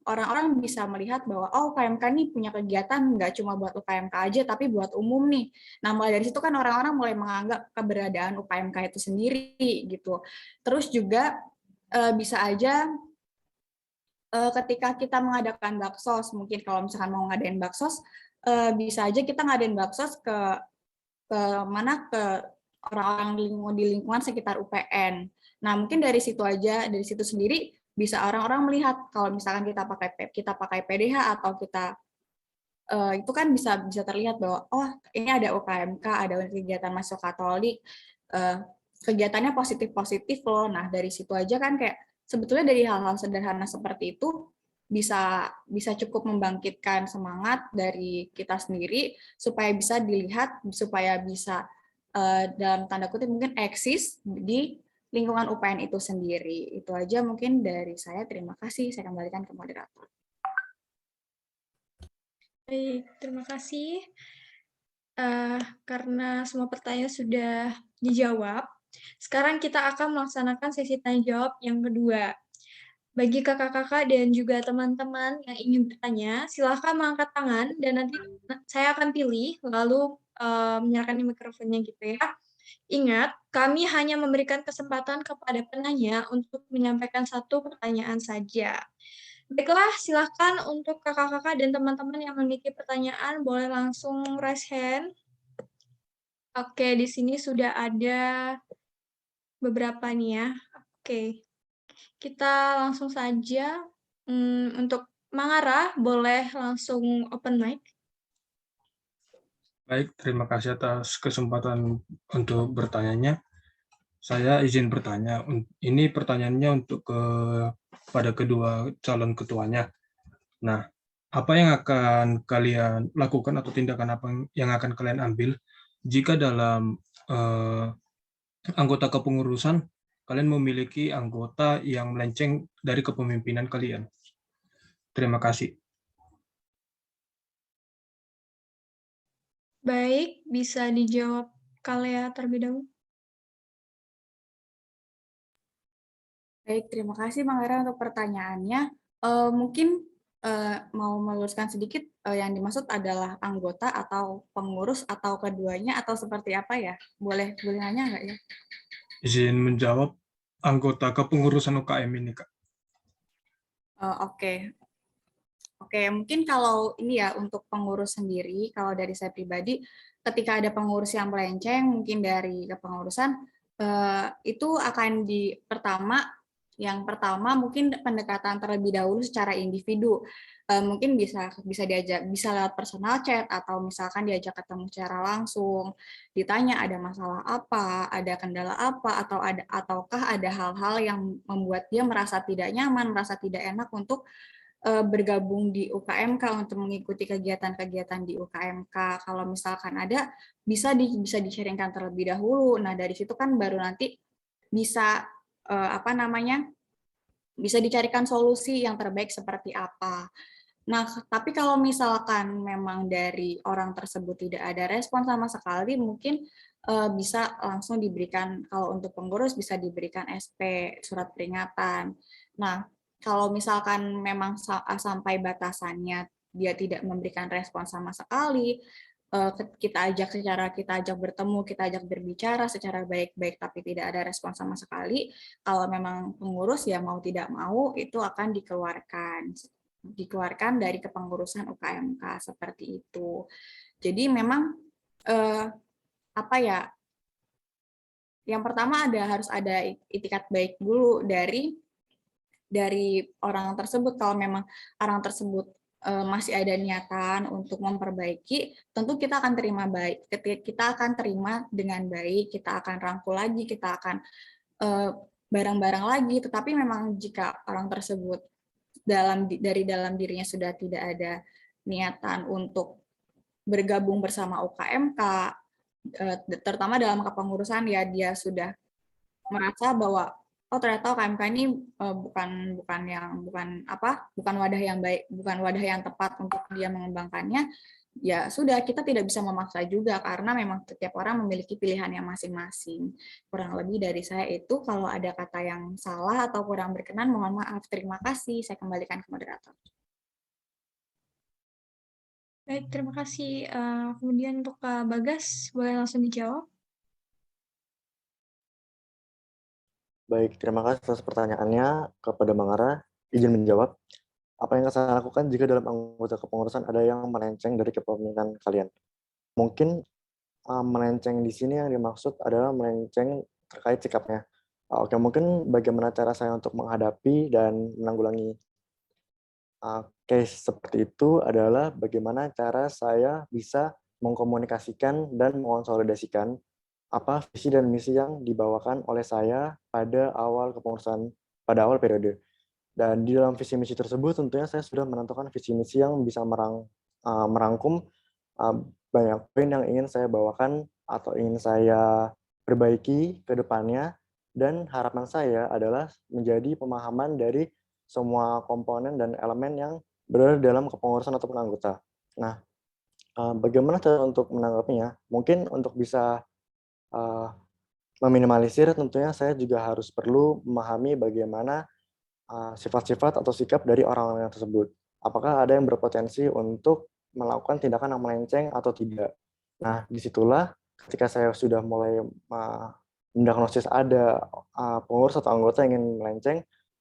orang-orang bisa melihat bahwa UKMK nih punya kegiatan nggak cuma buat UKMK aja tapi buat umum nih. Nah, mulai dari situ kan orang-orang mulai menganggap keberadaan UKMK itu sendiri gitu. Terus juga bisa aja ketika kita mengadakan baksos, mungkin kalau misalkan mau ngadain baksos, bisa aja kita ngadain baksos ke orang-orang di lingkungan sekitar UPN. Nah, mungkin dari situ sendiri bisa orang-orang melihat kalau misalkan kita pakai PDH atau kita itu kan bisa terlihat bahwa ini ada UKMK, ada kegiatan mahasiswa Katolik, kegiatannya positif loh. Nah, dari situ aja kan kayak sebetulnya dari hal-hal sederhana seperti itu bisa cukup membangkitkan semangat dari kita sendiri supaya bisa dilihat, supaya bisa dalam tanda kutip mungkin eksis di lingkungan UPN itu sendiri. Itu aja mungkin dari saya. Terima kasih. Saya kembalikan ke moderator. Baik, terima kasih. Karena semua pertanyaan sudah dijawab, sekarang kita akan melaksanakan sesi tanya jawab yang kedua. Bagi kakak-kakak dan juga teman-teman yang ingin bertanya, silakan mengangkat tangan dan nanti saya akan pilih lalu menyerahkan mikrofonnya gitu ya. Ingat, kami hanya memberikan kesempatan kepada penanya untuk menyampaikan satu pertanyaan saja. Baiklah, silakan untuk kakak-kakak dan teman-teman yang memiliki pertanyaan, boleh langsung raise hand. Oke, di sini sudah ada beberapa nih ya. Oke, kita langsung saja. Untuk Mangara, boleh langsung open mic. Baik, terima kasih atas kesempatan untuk bertanyanya. Saya izin bertanya. Ini pertanyaannya untuk pada kedua calon ketuanya. Nah, apa yang akan kalian lakukan atau tindakan apa yang akan kalian ambil jika dalam anggota kepengurusan kalian memiliki anggota yang melenceng dari kepemimpinan kalian? Terima kasih. Baik, bisa dijawab Kalea terlebih dahulu. Baik, terima kasih Bang Era untuk pertanyaannya. Mungkin mau meluruskan sedikit, yang dimaksud adalah anggota atau pengurus atau keduanya atau seperti apa ya? Boleh nanya nggak ya? Izin menjawab anggota kepengurusan UKM ini, Kak. Oke. Oke, mungkin kalau ini ya untuk pengurus sendiri, kalau dari saya pribadi, ketika ada pengurus yang melenceng, mungkin dari kepengurusan, itu akan yang pertama mungkin pendekatan terlebih dahulu secara individu. Mungkin bisa lewat personal chat atau misalkan diajak ketemu secara langsung, ditanya ada masalah apa, ada kendala apa, ataukah ada hal-hal yang membuat dia merasa tidak nyaman, merasa tidak enak untuk bergabung di UKMK untuk mengikuti kegiatan-kegiatan di UKMK. Kalau misalkan ada, bisa di-sharingkan terlebih dahulu. Nah, dari situ kan baru nanti bisa bisa dicarikan solusi yang terbaik seperti apa. Nah, tapi kalau misalkan memang dari orang tersebut tidak ada respon sama sekali, mungkin bisa langsung diberikan, kalau untuk pengurus bisa diberikan SP, surat peringatan. Nah, kalau misalkan memang sampai batasannya dia tidak memberikan respon sama sekali, kita ajak bertemu, kita ajak berbicara secara baik-baik tapi tidak ada respon sama sekali, kalau memang pengurus ya mau tidak mau itu akan dikeluarkan dari kepengurusan UKMK seperti itu. Jadi memang yang pertama harus ada itikat baik dulu dari orang tersebut. Kalau memang orang tersebut masih ada niatan untuk memperbaiki, tentu kita akan terima dengan baik, kita akan rangkul lagi, kita akan bareng-bareng lagi. Tetapi memang jika orang tersebut dari dalam dirinya sudah tidak ada niatan untuk bergabung bersama UKMK, terutama dalam kepengurusan ya, dia sudah merasa bahwa ternyata UKMK ini bukan wadah yang baik, bukan wadah yang tepat untuk dia mengembangkannya. Ya sudah, kita tidak bisa memaksa juga karena memang setiap orang memiliki pilihannya masing-masing. Kurang lebih dari saya itu, kalau ada kata yang salah atau kurang berkenan, mohon maaf. Terima kasih. Saya kembalikan ke moderator. Baik, terima kasih. Kemudian untuk Kak Bagas, boleh langsung dijawab. Baik, terima kasih atas pertanyaannya kepada Mangara. Izin menjawab. Apa yang saya lakukan jika dalam anggota kepengurusan ada yang melenceng dari kepemimpinan kalian? Mungkin melenceng di sini yang dimaksud adalah melenceng terkait sikapnya. Oke, mungkin bagaimana cara saya untuk menghadapi dan menanggulangi case seperti itu adalah bagaimana cara saya bisa mengkomunikasikan dan mengonsolidasikan apa visi dan misi yang dibawakan oleh saya pada awal kepengurusan, pada awal periode. Dan di dalam visi misi tersebut tentunya saya sudah menentukan visi misi yang bisa merangkum banyak poin yang ingin saya bawakan atau ingin saya perbaiki ke depannya, dan harapan saya adalah menjadi pemahaman dari semua komponen dan elemen yang berada dalam kepengurusan ataupun anggota. Nah, bagaimana cara untuk menanggapinya? Mungkin untuk bisa meminimalisir, tentunya saya juga harus perlu memahami bagaimana sifat-sifat atau sikap dari orang-orang tersebut. Apakah ada yang berpotensi untuk melakukan tindakan yang melenceng atau tidak. Nah, disitulah ketika saya sudah mulai mendiagnosis ada pengurus atau anggota yang ingin melenceng,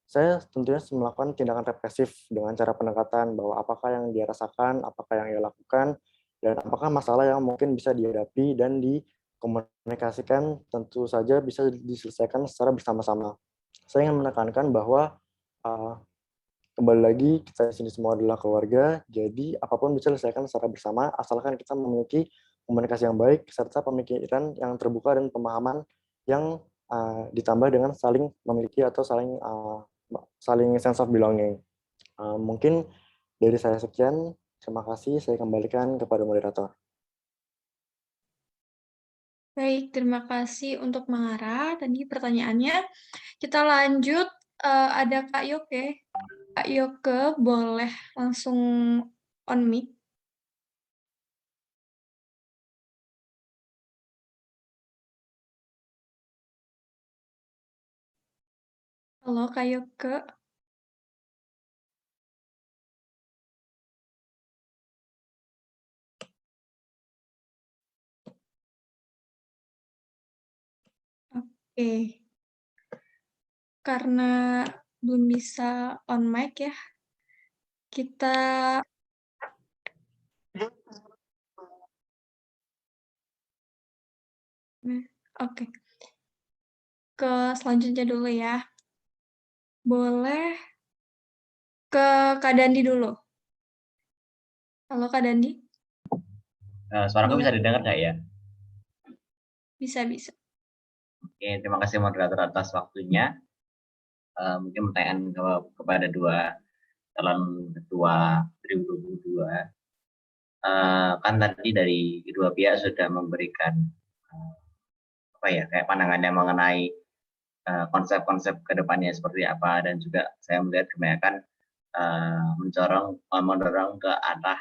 saya tentunya melakukan tindakan represif dengan cara pendekatan bahwa apakah yang dia rasakan, apakah yang ia lakukan, dan apakah masalah yang mungkin bisa dihadapi dan dikomunikasikan tentu saja bisa diselesaikan secara bersama-sama. Saya ingin menekankan bahwa kembali lagi kita di sini semua adalah keluarga, jadi apapun bisa diselesaikan secara bersama asalkan kita memiliki komunikasi yang baik serta pemikiran yang terbuka dan pemahaman yang ditambah dengan saling memiliki atau saling sense of belonging. Mungkin dari saya sekian, terima kasih. Saya kembalikan kepada moderator. Baik, terima kasih untuk Mangara. Tadi pertanyaannya. Kita lanjut, ada Kak Yoke. Kak Yoke boleh langsung on mic. Halo Kak Yoke. Oke. Karena belum bisa on mic ya, kita oke. Ke selanjutnya dulu ya. Boleh ke Kak Dandi dulu. Halo Kak Dandi. Suaraku Boleh. bisa didengar nggak ya? Bisa, bisa. Oke, terima kasih moderator atas waktunya. Mungkin pertanyaan kepada dua calon ketua 2022. Kan tadi dari kedua pihak sudah memberikan kayak pandangannya mengenai konsep-konsep kedepannya seperti apa, dan juga saya melihat kebanyakan mendorong ke arah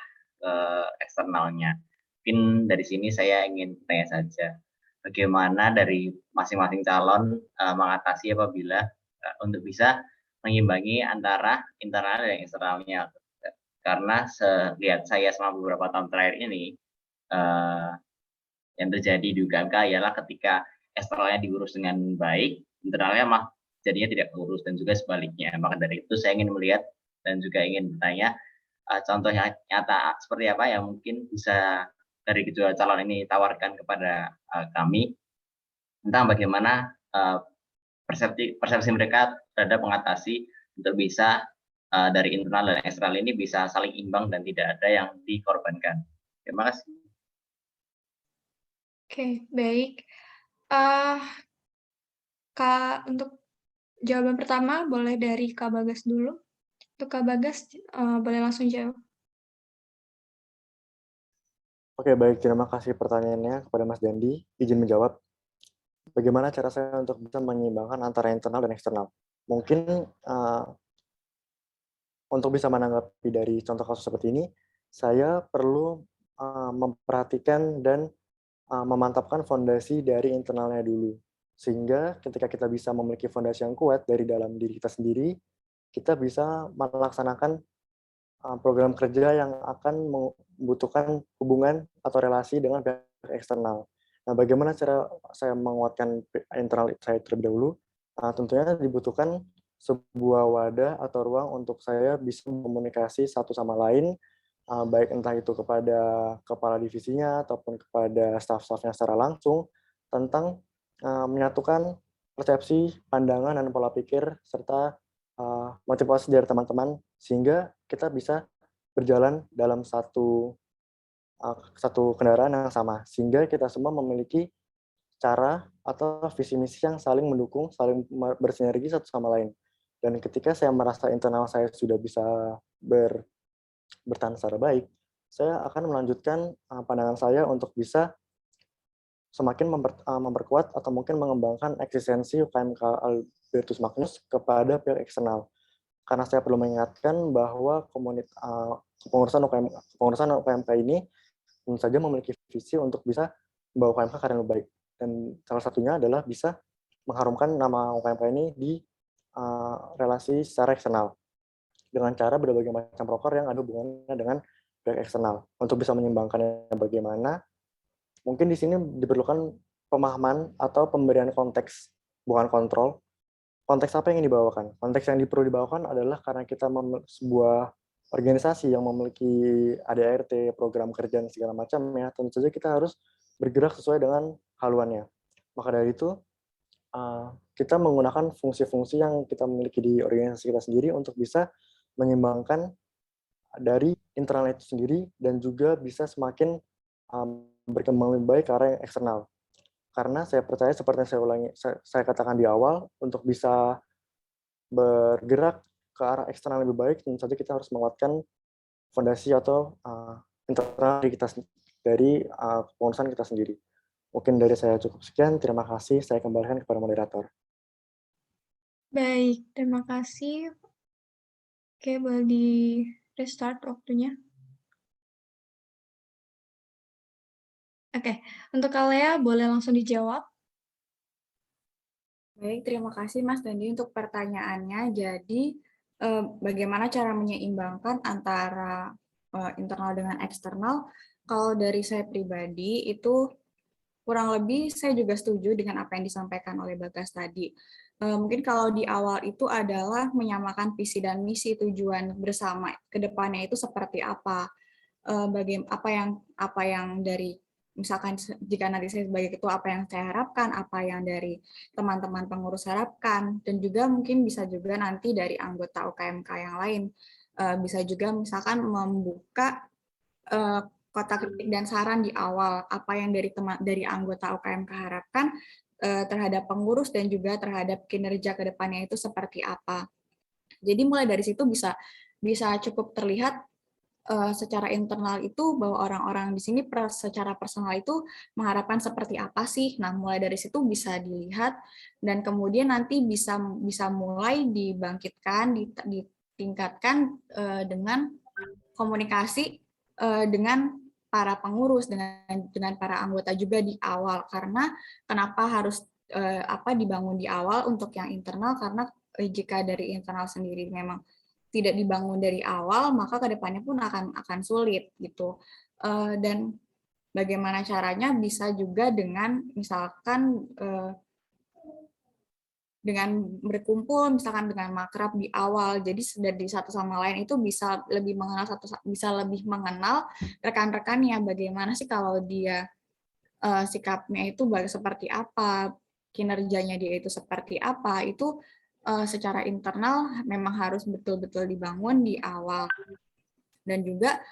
eksternalnya. Mungkin dari sini saya ingin tanya saja, bagaimana dari masing-masing calon mengatasi apabila untuk bisa mengimbangi antara internal dan eksternalnya. Karena lihat saya selama beberapa tahun terakhir ini, yang terjadi di UKMK ialah ketika eksternalnya diurus dengan baik, internalnya mah jadinya tidak urus, dan juga sebaliknya. Maka dari itu saya ingin melihat dan juga ingin bertanya, contoh nyata seperti apa yang mungkin bisa dari kedua calon ini tawarkan kepada kami tentang bagaimana persepsi mereka terhadap mengatasi untuk bisa dari internal dan eksternal ini bisa saling imbang dan tidak ada yang dikorbankan. Terima kasih. Oke, baik. Kak, untuk jawaban pertama boleh dari Kak Bagas dulu. Untuk Kak Bagas, boleh langsung jawab. Oke, baik. Terima kasih pertanyaannya kepada Mas Dandi. Izin menjawab. Bagaimana cara saya untuk bisa menyeimbangkan antara internal dan eksternal? Mungkin untuk bisa menanggapi dari contoh kasus seperti ini, saya perlu memperhatikan dan memantapkan fondasi dari internalnya dulu. Sehingga ketika kita bisa memiliki fondasi yang kuat dari dalam diri kita sendiri, kita bisa melaksanakan program kerja yang akan membutuhkan hubungan atau relasi dengan pihak eksternal. Nah, bagaimana cara saya menguatkan internal saya terlebih dahulu? Tentunya dibutuhkan sebuah wadah atau ruang untuk saya bisa komunikasi satu sama lain, baik entah itu kepada kepala divisinya ataupun kepada staf-stafnya secara langsung, tentang menyatukan persepsi, pandangan, dan pola pikir, serta motivasi dari teman-teman, sehingga kita bisa berjalan dalam satu kendaraan yang sama, sehingga kita semua memiliki cara atau visi misi yang saling mendukung, saling bersinergi satu sama lain. Dan ketika saya merasa internal saya sudah bisa bertahan secara baik, saya akan melanjutkan pandangan saya untuk bisa semakin memperkuat atau mungkin mengembangkan eksistensi UKMK Albertus Magnus kepada pihak eksternal. Karena saya perlu mengingatkan bahwa kepengurusan UKMK ini tentu saja memiliki visi untuk bisa membawa UKMK ke arah yang lebih baik. Dan salah satunya adalah bisa mengharumkan nama UKMK ini di relasi secara eksternal dengan cara berbagai macam proker yang ada hubungannya dengan pihak eksternal. Untuk bisa menyimbangkannya bagaimana, mungkin di sini diperlukan pemahaman atau pemberian konteks, bukan kontrol, konteks apa yang ingin dibawakan? Konteks yang perlu dibawakan adalah karena kita sebuah organisasi yang memiliki ADART, program kerja dan segala macam ya, tentu saja kita harus bergerak sesuai dengan haluannya. Maka dari itu, kita menggunakan fungsi-fungsi yang kita miliki di organisasi kita sendiri untuk bisa menyeimbangkan dari internal itu sendiri dan juga bisa semakin berkembang lebih baik ke arah yang eksternal. Karena saya percaya seperti yang saya katakan di awal, untuk bisa bergerak ke arah eksternal lebih baik, tentu saja kita harus menguatkan fondasi atau internal dari kepengurusan kita sendiri. Mungkin dari saya cukup sekian. Terima kasih. Saya kembalikan kepada moderator. Baik, terima kasih. Oke, boleh di restart waktunya. Oke, untuk Kalea boleh langsung dijawab. Baik, terima kasih Mas Dandi untuk pertanyaannya. Jadi, bagaimana cara menyeimbangkan antara internal dengan eksternal? Kalau dari saya pribadi, itu kurang lebih saya juga setuju dengan apa yang disampaikan oleh Bagas tadi. Mungkin kalau di awal itu adalah menyamakan visi dan misi, tujuan bersama ke depannya itu seperti apa. Apa yang dari misalkan jika nanti saya sebagai ketua, apa yang saya harapkan, apa yang dari teman-teman pengurus harapkan, dan juga mungkin bisa juga nanti dari anggota UKMK yang lain. Bisa juga misalkan membuka kotak kritik dan saran di awal, apa yang dari anggota UKMK harapkan terhadap pengurus dan juga terhadap kinerja ke depannya itu seperti apa. Jadi mulai dari situ bisa cukup terlihat secara internal itu bahwa orang-orang di sini secara personal itu mengharapkan seperti apa sih. Nah, mulai dari situ bisa dilihat dan kemudian nanti bisa mulai dibangkitkan, ditingkatkan dengan komunikasi dengan para pengurus, dengan para anggota juga di awal. Karena kenapa harus dibangun di awal untuk yang internal, karena jika dari internal sendiri memang tidak dibangun dari awal, maka kedepannya pun akan sulit gitu. Dan bagaimana caranya bisa juga dengan misalkan dengan berkumpul, misalkan dengan makrab di awal, jadi dari satu sama lain itu bisa lebih mengenal rekan-rekannya, bagaimana sih kalau dia sikapnya itu seperti apa, kinerjanya dia itu seperti apa, itu secara internal memang harus betul-betul dibangun di awal. Dan juga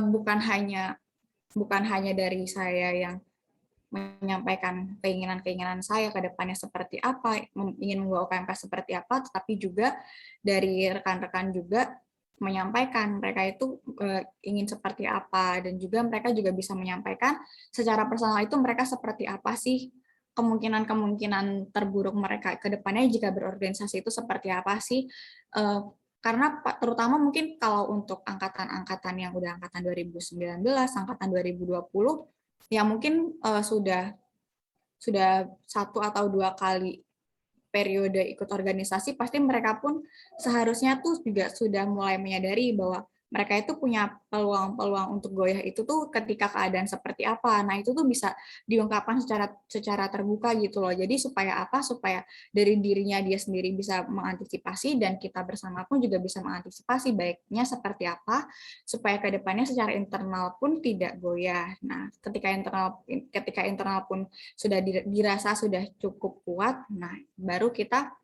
bukan hanya dari saya yang menyampaikan keinginan-keinginan saya ke depannya seperti apa, ingin membawa UKMK seperti apa, tetapi juga dari rekan-rekan juga menyampaikan mereka itu ingin seperti apa, dan juga mereka juga bisa menyampaikan secara personal itu mereka seperti apa sih, kemungkinan terburuk mereka ke depannya jika berorganisasi itu seperti apa sih. Karena terutama mungkin kalau untuk angkatan-angkatan yang udah angkatan 2019, angkatan 2020, ya mungkin sudah 1 atau 2 kali periode ikut organisasi, pasti mereka pun seharusnya tuh juga sudah mulai menyadari bahwa mereka itu punya peluang untuk goyah itu tuh ketika keadaan seperti apa. Nah, itu tuh bisa diungkapkan secara terbuka gitu loh. Jadi supaya apa? Supaya dari dirinya dia sendiri bisa mengantisipasi dan kita bersama pun juga bisa mengantisipasi baiknya seperti apa supaya ke depannya secara internal pun tidak goyah. Nah, ketika internal pun sudah dirasa sudah cukup kuat, nah baru kita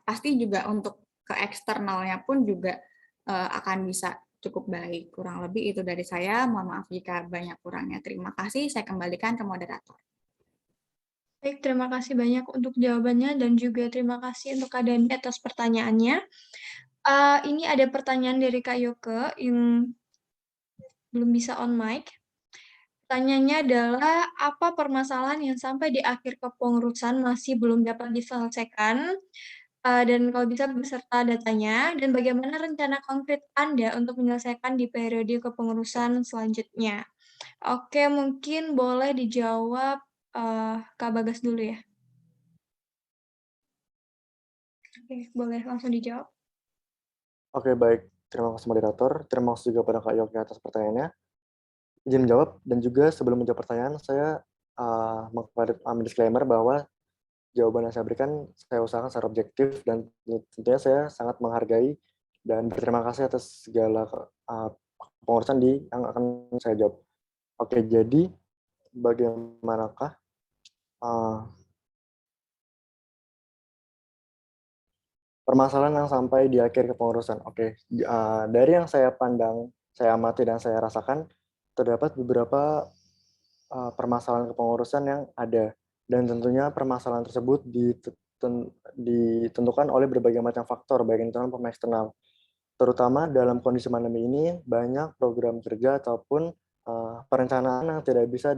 pasti juga untuk ke eksternalnya pun juga akan bisa cukup baik. Kurang lebih itu dari saya. Mohon maaf jika banyak kurangnya. Terima kasih. Saya kembalikan ke moderator. Baik, terima kasih banyak untuk jawabannya dan juga terima kasih untuk Kak Dandi atas pertanyaannya. Ini ada pertanyaan dari Kak Yoke yang belum bisa on mic. Pertanyaannya adalah, apa permasalahan yang sampai di akhir kepengurusan masih belum dapat diselesaikan? Dan kalau bisa beserta datanya, dan bagaimana rencana konkret Anda untuk menyelesaikan di periode kepengurusan selanjutnya? Oke, mungkin boleh dijawab Kak Bagas dulu ya. Oke, boleh langsung dijawab. Oke, baik. Terima kasih moderator. Terima kasih juga pada Kak Yogi atas pertanyaannya. Izin menjawab, dan juga sebelum menjawab pertanyaan, saya ambil disclaimer bahwa jawaban yang saya berikan saya usahakan secara objektif, dan tentunya saya sangat menghargai dan berterima kasih atas segala pengurusan yang akan saya jawab. Oke, jadi bagaimanakah permasalahan yang sampai di akhir kepengurusan? Oke, dari yang saya pandang, saya amati dan saya rasakan, terdapat beberapa permasalahan kepengurusan yang ada, dan tentunya permasalahan tersebut ditentukan oleh berbagai macam faktor, baik internal maupun eksternal. Terutama dalam kondisi pandemi ini, banyak program kerja ataupun perencanaan yang tidak bisa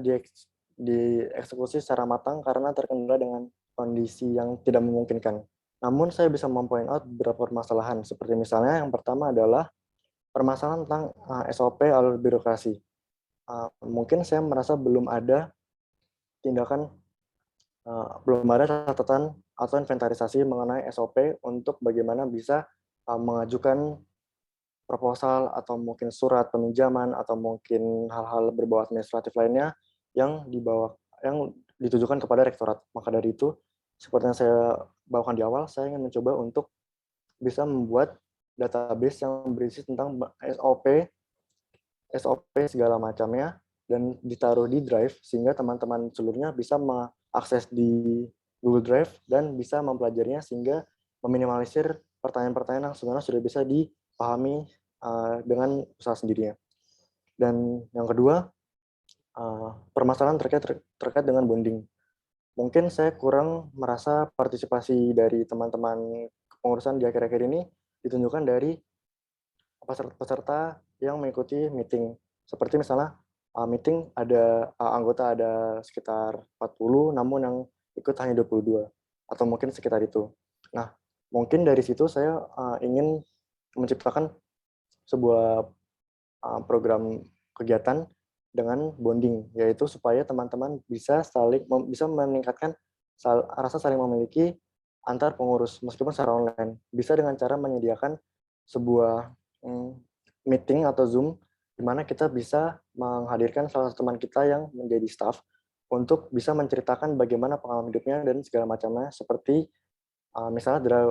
dieksekusi secara matang karena terkendala dengan kondisi yang tidak memungkinkan. Namun saya bisa mempoint out beberapa permasalahan, seperti misalnya yang pertama adalah permasalahan tentang SOP alur birokrasi. Mungkin saya merasa belum ada tindakan, belum ada catatan atau inventarisasi mengenai SOP untuk bagaimana bisa mengajukan proposal atau mungkin surat peminjaman atau mungkin hal-hal berbau administratif lainnya yang ditujukan kepada rektorat. Maka dari itu, seperti yang saya bawakan di awal, saya ingin mencoba untuk bisa membuat database yang berisi tentang SOP segala macamnya dan ditaruh di Drive sehingga teman-teman seluruhnya bisa mengakses di Google Drive dan bisa mempelajarinya sehingga meminimalisir pertanyaan-pertanyaan yang sebenarnya sudah bisa dipahami dengan usaha sendirinya. Dan yang kedua, permasalahan terkait dengan bonding. Mungkin saya kurang merasa partisipasi dari teman-teman kepengurusan di akhir-akhir ini ditunjukkan dari peserta yang mengikuti meeting. Seperti misalnya meeting ada anggota ada sekitar 40, namun yang ikut hanya 22 atau mungkin sekitar itu. Nah, mungkin dari situ saya ingin menciptakan sebuah program kegiatan dengan bonding, yaitu supaya teman-teman bisa meningkatkan rasa saling memiliki antar pengurus meskipun secara online. Bisa dengan cara menyediakan sebuah meeting atau Zoom di mana kita bisa menghadirkan salah satu teman kita yang menjadi staff untuk bisa menceritakan bagaimana pengalaman hidupnya dan segala macamnya, seperti misalnya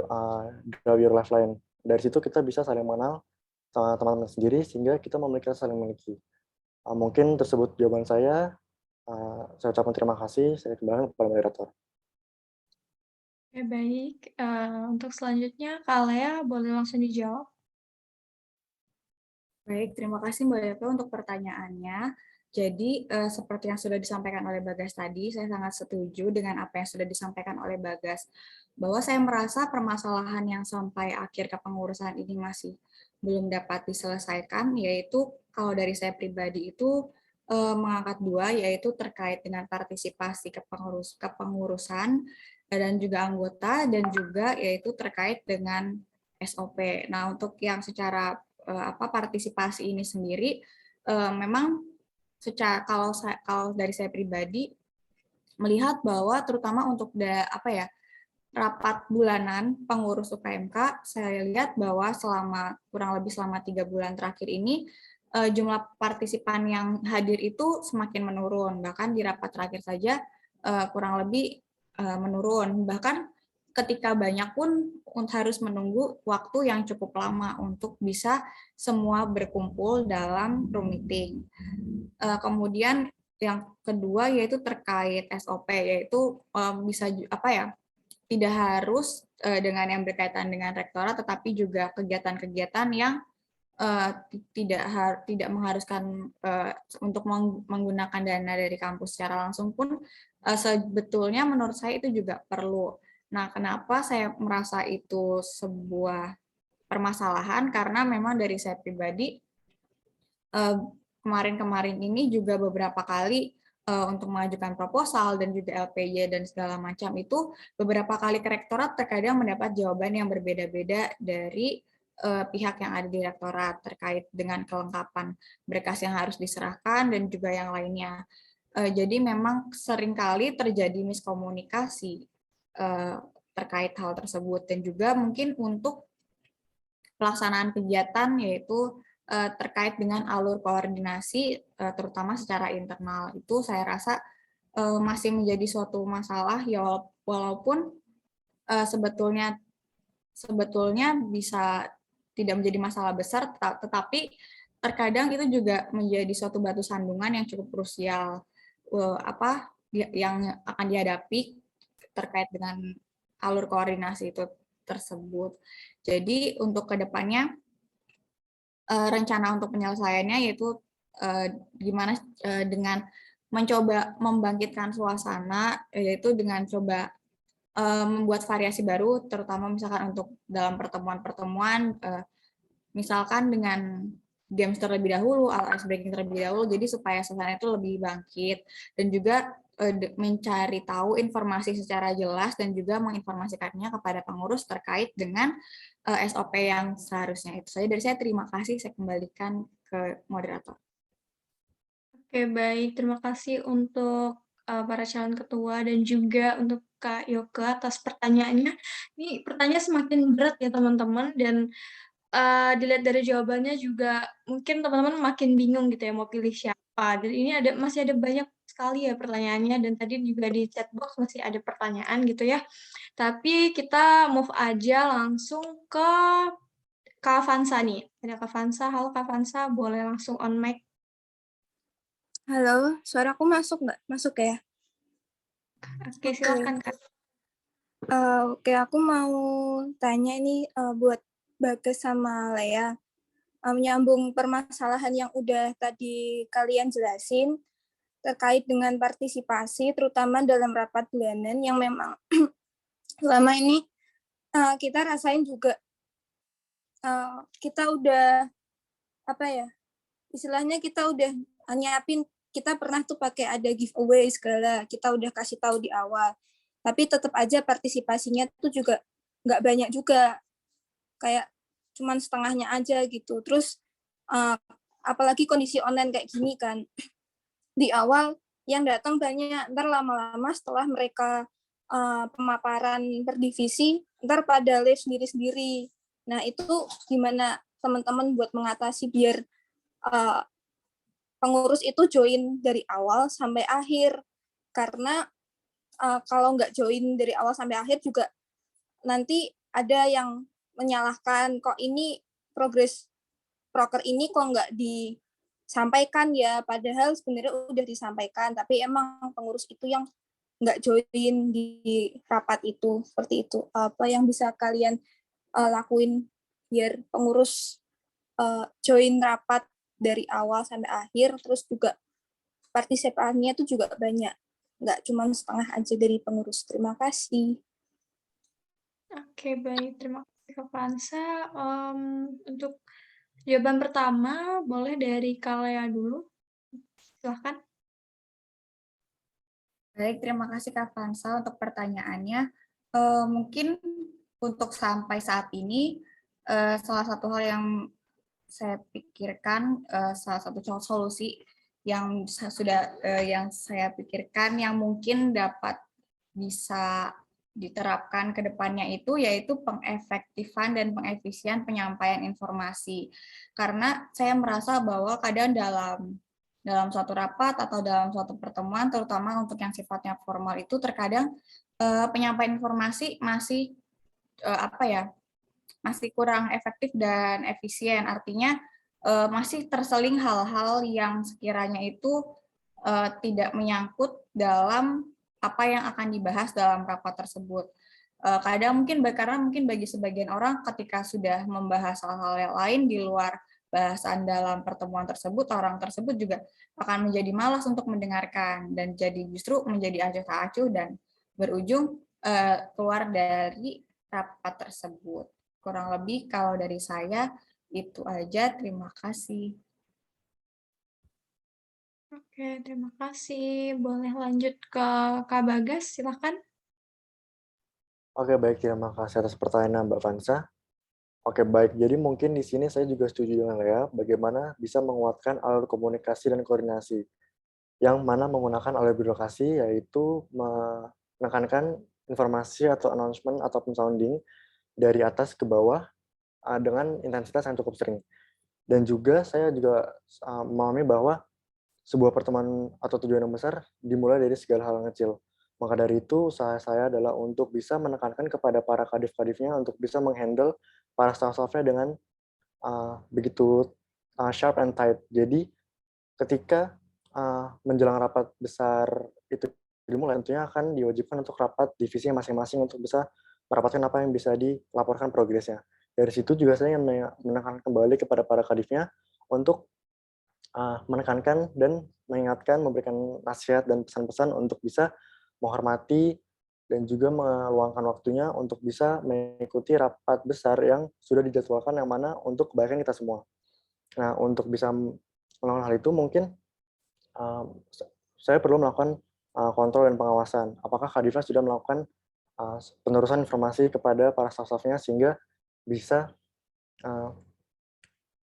Draw Your Lifeline. Dari situ kita bisa saling mengenal sama teman-teman sendiri sehingga kita saling memiliki. Mungkin tersebut jawaban saya. Saya ucapkan terima kasih. Saya kembalikan kepada moderator. Oke, baik. Untuk selanjutnya, Kak Lea boleh langsung dijawab. Baik, terima kasih Mbak Eva untuk pertanyaannya. Jadi, seperti yang sudah disampaikan oleh Bagas tadi, saya sangat setuju dengan apa yang sudah disampaikan oleh Bagas, bahwa saya merasa permasalahan yang sampai akhir kepengurusan ini masih belum dapat diselesaikan, yaitu kalau dari saya pribadi itu mengangkat dua, yaitu terkait dengan partisipasi kepengurusan dan juga anggota, dan juga yaitu terkait dengan SOP. Nah, untuk yang secara partisipasi ini sendiri, memang kalau dari saya pribadi melihat bahwa terutama untuk rapat bulanan pengurus UKMK, saya lihat bahwa kurang lebih selama 3 bulan terakhir ini jumlah partisipan yang hadir itu semakin menurun, bahkan di rapat terakhir saja kurang lebih menurun, bahkan ketika banyak pun harus menunggu waktu yang cukup lama untuk bisa semua berkumpul dalam room meeting. Kemudian yang kedua yaitu terkait SOP, yaitu bisa tidak harus dengan yang berkaitan dengan rektorat, tetapi juga kegiatan-kegiatan yang tidak mengharuskan untuk menggunakan dana dari kampus secara langsung pun sebetulnya menurut saya itu juga perlu. Nah, kenapa saya merasa itu sebuah permasalahan? Karena memang dari saya pribadi kemarin-kemarin ini juga beberapa kali untuk mengajukan proposal dan juga LPY dan segala macam itu beberapa kali ke rektorat terkadang mendapat jawaban yang berbeda-beda dari pihak yang ada di rektorat terkait dengan kelengkapan berkas yang harus diserahkan dan juga yang lainnya. Jadi memang seringkali terjadi miskomunikasi terkait hal tersebut, dan juga mungkin untuk pelaksanaan kegiatan yaitu terkait dengan alur koordinasi terutama secara internal, itu saya rasa masih menjadi suatu masalah ya, walaupun sebetulnya bisa tidak menjadi masalah besar, tetapi terkadang itu juga menjadi suatu batu sandungan yang cukup krusial yang akan dihadapi terkait dengan alur koordinasi itu tersebut. Jadi untuk kedepannya rencana untuk penyelesaiannya yaitu gimana dengan mencoba membangkitkan suasana, yaitu dengan coba membuat variasi baru, terutama misalkan untuk dalam pertemuan-pertemuan, misalkan dengan games terlebih dahulu, ice breaking terlebih dahulu, jadi supaya suasana itu lebih bangkit, dan juga mencari tahu informasi secara jelas dan juga menginformasikannya kepada pengurus terkait dengan SOP yang seharusnya. Itu saja dari saya, terima kasih, saya kembalikan ke moderator. Oke, baik. Terima kasih untuk para calon ketua dan juga untuk Kak Yoke atas pertanyaannya. Ini pertanyaan semakin berat ya teman-teman, dan dilihat dari jawabannya juga mungkin teman-teman makin bingung gitu ya mau pilih siapa. Dan ini masih ada banyak sekali ya pertanyaannya, dan tadi juga di chat box masih ada pertanyaan gitu ya. Tapi kita move aja langsung ke Kak Vansa nih. Ada Kak Vansa. Halo Kak Vansa, boleh langsung on mic. Halo, suaraku masuk nggak? Masuk ya? Oke, silakan Kak. Oke, aku mau tanya ini buat Bagas sama Lea. Menyambung permasalahan yang udah tadi kalian jelasin terkait dengan partisipasi, terutama dalam rapat bulanan yang memang selama ini kita rasain juga. Kita udah, istilahnya kita udah nyiapin, kita pernah tuh pakai ada giveaway segala, kita udah kasih tahu di awal. Tapi tetap aja partisipasinya tuh juga nggak banyak juga, kayak cuman setengahnya aja gitu. Terus apalagi kondisi online kayak gini kan, di awal yang datang banyak, ntar lama-lama setelah mereka pemaparan per divisi, ntar pada live sendiri-sendiri. Nah itu gimana teman-teman buat mengatasi biar pengurus itu join dari awal sampai akhir, karena kalau nggak join dari awal sampai akhir juga nanti ada yang menyalahkan, kok ini progres proker ini kok nggak disampaikan ya, padahal sebenarnya udah disampaikan, tapi emang pengurus itu yang nggak join di rapat itu. Seperti itu. Apa yang bisa kalian lakuin biar pengurus join rapat dari awal sampai akhir, terus juga partisipasinya itu juga banyak, nggak cuma setengah aja dari pengurus. Terima kasih. Oke, baik. Terima kasih Kak Vansa. Untuk jawaban pertama, boleh dari Kalea dulu. Silahkan. Baik, terima kasih Kak Vansa untuk pertanyaannya. Mungkin untuk sampai saat ini, salah satu hal yang saya pikirkan, salah satu solusi yang yang saya pikirkan yang mungkin dapat bisa diterapkan ke depannya itu yaitu pengefektifan dan pengefisien penyampaian informasi. Karena saya merasa bahwa kadang dalam suatu rapat atau dalam suatu pertemuan, terutama untuk yang sifatnya formal itu terkadang penyampaian informasi masih masih kurang efektif dan efisien. Artinya masih terseling hal-hal yang sekiranya itu tidak menyangkut dalam apa yang akan dibahas dalam rapat tersebut. Kadang karena mungkin bagi sebagian orang ketika sudah membahas hal-hal yang lain di luar bahasan dalam pertemuan tersebut, orang tersebut juga akan menjadi malas untuk mendengarkan dan jadi justru menjadi acuh tak acuh dan berujung keluar dari rapat tersebut. Kurang lebih kalau dari saya itu aja. Terima kasih. Oke, terima kasih. Boleh lanjut ke Kak Bagas, silakan. Oke, baik. Terima kasih atas pertanyaan Mbak Vansa. Oke, baik. Jadi mungkin di sini saya juga setuju dengan Lea, bagaimana bisa menguatkan alur komunikasi dan koordinasi, yang mana menggunakan alur birokrasi, yaitu menekankan informasi atau announcement ataupun sounding dari atas ke bawah dengan intensitas yang cukup sering. Dan juga saya juga memahami bahwa sebuah pertemuan atau tujuan yang besar dimulai dari segala hal yang kecil. Maka dari itu, usaha saya adalah untuk bisa menekankan kepada para kadif-kadifnya untuk bisa menghandle para staff-staffnya dengan begitu sharp and tight. Jadi ketika menjelang rapat besar itu dimulai, tentunya akan diwajibkan untuk rapat divisi masing-masing untuk bisa merapatkan apa yang bisa dilaporkan progresnya. Dari situ juga saya ingin menekankan kembali kepada para kadifnya untuk menekankan dan mengingatkan, memberikan nasihat dan pesan-pesan untuk bisa menghormati dan juga meluangkan waktunya untuk bisa mengikuti rapat besar yang sudah dijadwalkan yang mana untuk kebaikan kita semua. Nah, untuk bisa melakukan hal itu mungkin saya perlu melakukan kontrol dan pengawasan. Apakah Kadifnya sudah melakukan penerusan informasi kepada para staff-staffnya sehingga bisa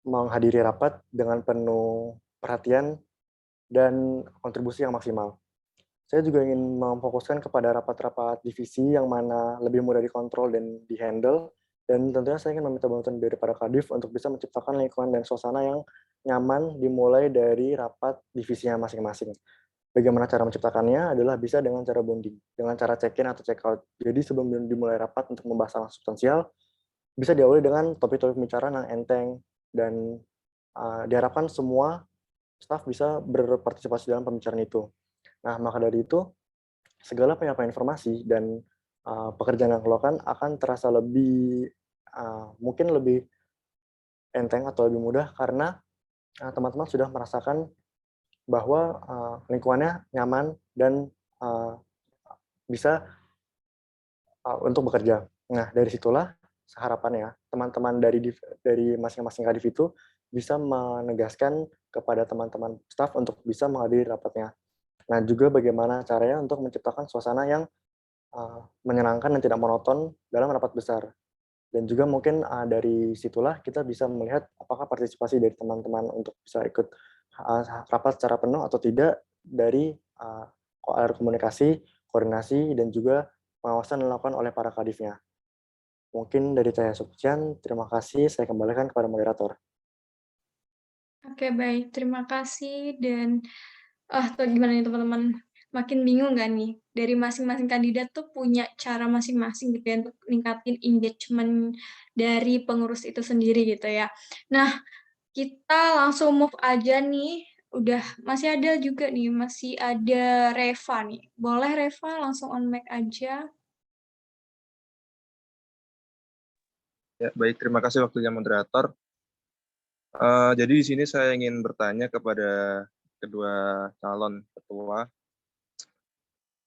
menghadiri rapat dengan penuh perhatian dan kontribusi yang maksimal. Saya juga ingin memfokuskan kepada rapat-rapat divisi yang mana lebih mudah dikontrol dan dihandle, dan tentunya saya ingin meminta bantuan dari para kadif untuk bisa menciptakan lingkungan dan suasana yang nyaman dimulai dari rapat divisinya masing-masing. Bagaimana cara menciptakannya adalah bisa dengan cara bonding, dengan cara check-in atau check-out. Jadi sebelum dimulai rapat untuk membahas hal substansial, bisa diawali dengan topik-topik pembicaraan yang enteng, dan diharapkan semua staf bisa berpartisipasi dalam pembicaraan itu. Nah, maka dari itu, segala penyampaian informasi dan pekerjaan yang dilakukan akan terasa lebih, mungkin lebih enteng atau lebih mudah karena teman-teman sudah merasakan bahwa lingkungannya nyaman dan bisa untuk bekerja. Nah, dari situlah harapannya teman-teman dari masing-masing kadif itu bisa menegaskan kepada teman-teman staf untuk bisa menghadiri rapatnya. Nah, juga bagaimana caranya untuk menciptakan suasana yang menyenangkan dan tidak monoton dalam rapat besar. Dan juga mungkin dari situlah kita bisa melihat apakah partisipasi dari teman-teman untuk bisa ikut rapat secara penuh atau tidak dari komunikasi, koordinasi, dan juga pengawasan yang dilakukan oleh para kadifnya. Mungkin dari saya sekian, terima kasih, saya kembalikan kepada moderator. Oke, baik. Terima kasih dan tuh gimana nih teman-teman? Makin bingung nggak nih? Dari masing-masing kandidat tuh punya cara masing-masing gitu ya untuk ningkatin engagement dari pengurus itu sendiri gitu ya. Nah, kita langsung move aja nih. Udah masih ada juga nih, masih ada Reva nih. Boleh Reva langsung on mic aja. Ya, baik, terima kasih waktunya moderator. Jadi di sini saya ingin bertanya kepada kedua calon ketua.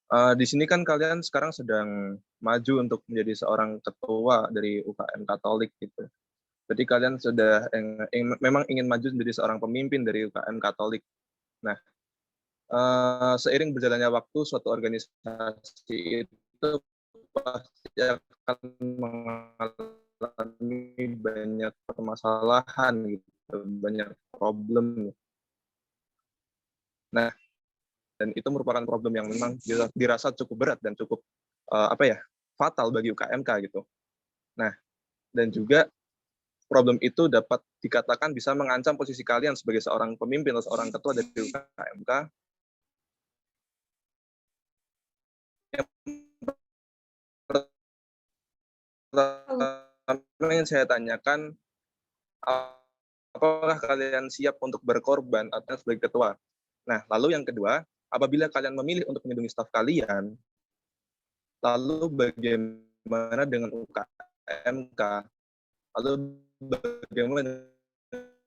Di sini kan kalian sekarang sedang maju untuk menjadi seorang ketua dari UKM Katolik gitu. Jadi kalian sudah memang ingin maju menjadi seorang pemimpin dari UKM Katolik. Nah, seiring berjalannya waktu, suatu organisasi itu pasti akan mengalami banyak permasalahan gitu, banyak problem. Nah, dan itu merupakan problem yang memang dirasa cukup berat dan cukup fatal bagi UKMK gitu. Nah, dan juga problem itu dapat dikatakan bisa mengancam posisi kalian sebagai seorang pemimpin atau seorang ketua dari UKMK. Yang ingin saya tanyakan, apakah kalian siap untuk berkorban atau sebagai ketua? Nah, lalu yang kedua, apabila kalian memilih untuk melindungi staf kalian, lalu bagaimana dengan UKMK? Lalu bagaimana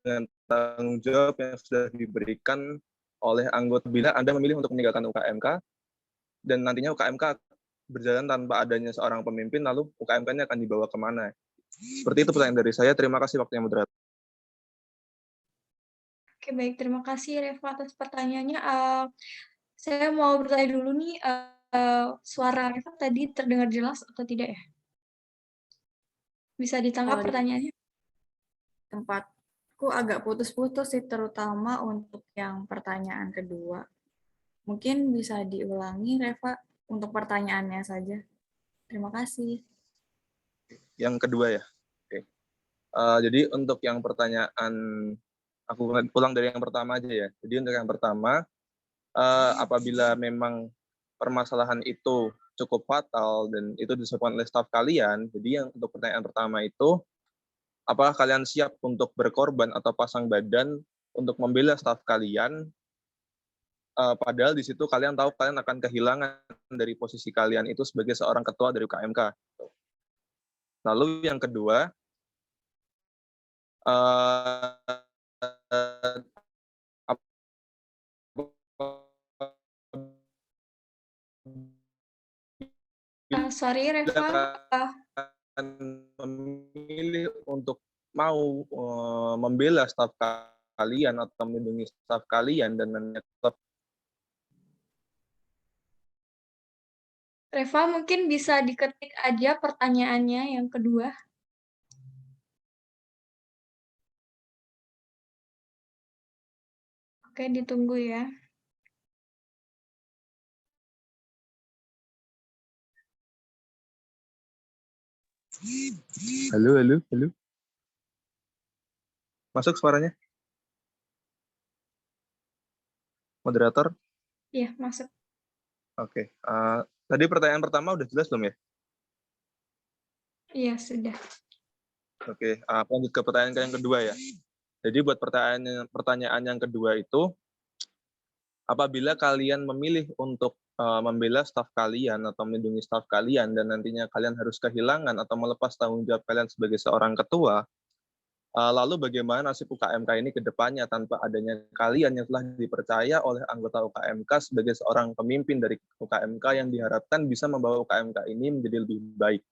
dengan tanggung jawab yang sudah diberikan oleh anggota bila Anda memilih untuk meninggalkan UKMK dan nantinya UKMK berjalan tanpa adanya seorang pemimpin, lalu UKMK-nya akan dibawa kemana? Seperti itu pertanyaan dari saya. Terima kasih waktunya moderator. Oke, baik. Terima kasih Reva atas pertanyaannya. Saya mau bertanya dulu nih, suara Reva tadi terdengar jelas atau tidak ya? Bisa ditangkap pertanyaannya? Tempatku agak putus-putus sih, terutama untuk yang pertanyaan kedua. Mungkin bisa diulangi, Reva, untuk pertanyaannya saja. Terima kasih. Yang kedua ya. Oke. Jadi untuk yang pertanyaan Aku ulang dari yang pertama aja ya. Jadi untuk yang pertama, apabila memang permasalahan itu cukup fatal dan itu disebabkan oleh staf kalian, jadi yang untuk pertanyaan pertama itu, apakah kalian siap untuk berkorban atau pasang badan untuk membela staf kalian, padahal di situ kalian tahu kalian akan kehilangan dari posisi kalian itu sebagai seorang ketua dari UKMK. Lalu yang kedua, Sorry Reva, memilih untuk mau membela staf kalian atau melindungi staf kalian dan tetap. Reva mungkin bisa diketik aja pertanyaannya yang kedua. Oke, ditunggu ya. Halo. Masuk suaranya? Moderator? Iya, masuk. Oke. Tadi pertanyaan pertama udah jelas belum ya? Iya, sudah. Oke, lanjut ke pertanyaan yang kedua ya. Jadi buat pertanyaan yang kedua itu, apabila kalian memilih untuk membela staf kalian atau melindungi staf kalian dan nantinya kalian harus kehilangan atau melepas tanggung jawab kalian sebagai seorang ketua, lalu bagaimana nasib UKMK ini ke depannya tanpa adanya kalian yang telah dipercaya oleh anggota UKMK sebagai seorang pemimpin dari UKMK yang diharapkan bisa membawa UKMK ini menjadi lebih baik.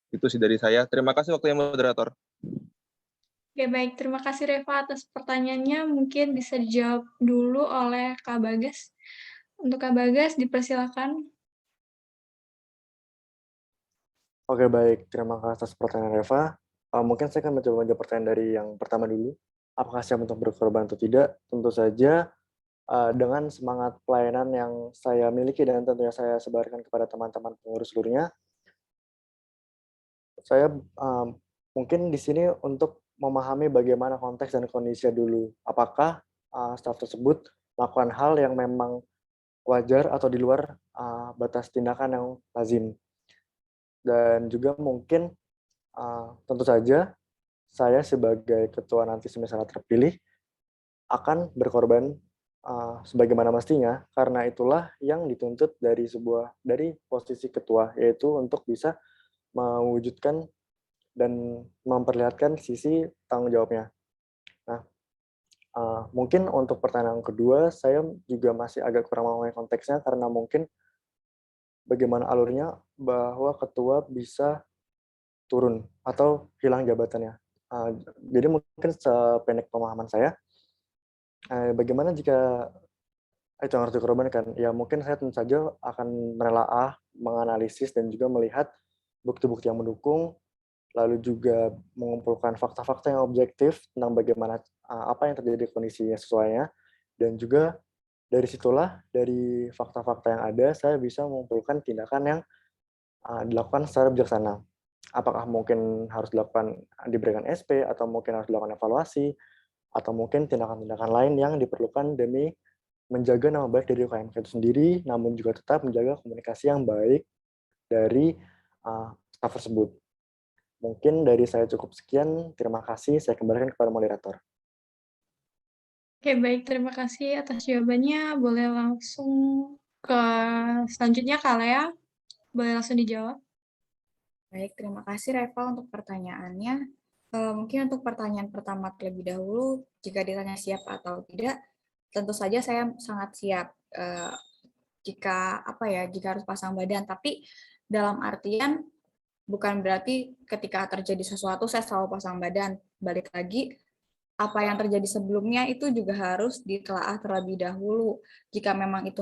Itu sih dari saya. Terima kasih waktunya moderator. Oke, baik. Terima kasih Reva atas pertanyaannya. Mungkin bisa dijawab dulu oleh Kak Bagas. Untuk Kak Bagas, dipersilakan. Oke, baik. Terima kasih atas pertanyaan Reva. Mungkin saya akan mencoba menjawab pertanyaan dari yang pertama dulu. Apakah siap untuk berkorban atau tidak? Tentu saja dengan semangat pelayanan yang saya miliki dan tentunya saya sebarkan kepada teman-teman pengurus seluruhnya, saya mungkin di sini untuk memahami bagaimana konteks dan kondisi dulu. Apakah staf tersebut melakukan hal yang memang wajar atau di luar batas tindakan yang lazim. Dan juga mungkin tentu saja saya sebagai ketua nanti misalnya terpilih akan berkorban sebagaimana mestinya, karena itulah yang dituntut dari posisi ketua, yaitu untuk bisa mewujudkan dan memperlihatkan sisi tanggung jawabnya. Nah, mungkin untuk pertanyaan kedua, saya juga masih agak kurang memahami konteksnya karena mungkin bagaimana alurnya bahwa ketua bisa turun atau hilang jabatannya. Jadi mungkin sependek pemahaman saya, bagaimana jika itu yang harus dikorbankan? Ya mungkin saya tentu saja akan menelaah, menganalisis, dan juga melihat bukti-bukti yang mendukung, lalu juga mengumpulkan fakta-fakta yang objektif tentang bagaimana apa yang terjadi kondisinya sesuainya, dan juga dari situlah, dari fakta-fakta yang ada, saya bisa mengumpulkan tindakan yang dilakukan secara bijaksana. Apakah mungkin harus diberikan SP, atau mungkin harus dilakukan evaluasi, atau mungkin tindakan-tindakan lain yang diperlukan demi menjaga nama baik dari UKMK itu sendiri, namun juga tetap menjaga komunikasi yang baik dari staf tersebut. Mungkin dari saya cukup sekian, terima kasih, saya kembalikan kepada moderator. Oke, baik. Terima kasih atas jawabannya. Boleh langsung ke selanjutnya, Kak Lea. Boleh langsung dijawab. Baik, terima kasih Reva untuk pertanyaannya. Mungkin untuk pertanyaan pertama terlebih dahulu, jika ditanya siap atau tidak, tentu saja saya sangat siap jika harus pasang badan. Tapi dalam artian bukan berarti ketika terjadi sesuatu saya selalu pasang badan. Balik lagi, apa yang terjadi sebelumnya itu juga harus ditelaah terlebih dahulu. Jika memang itu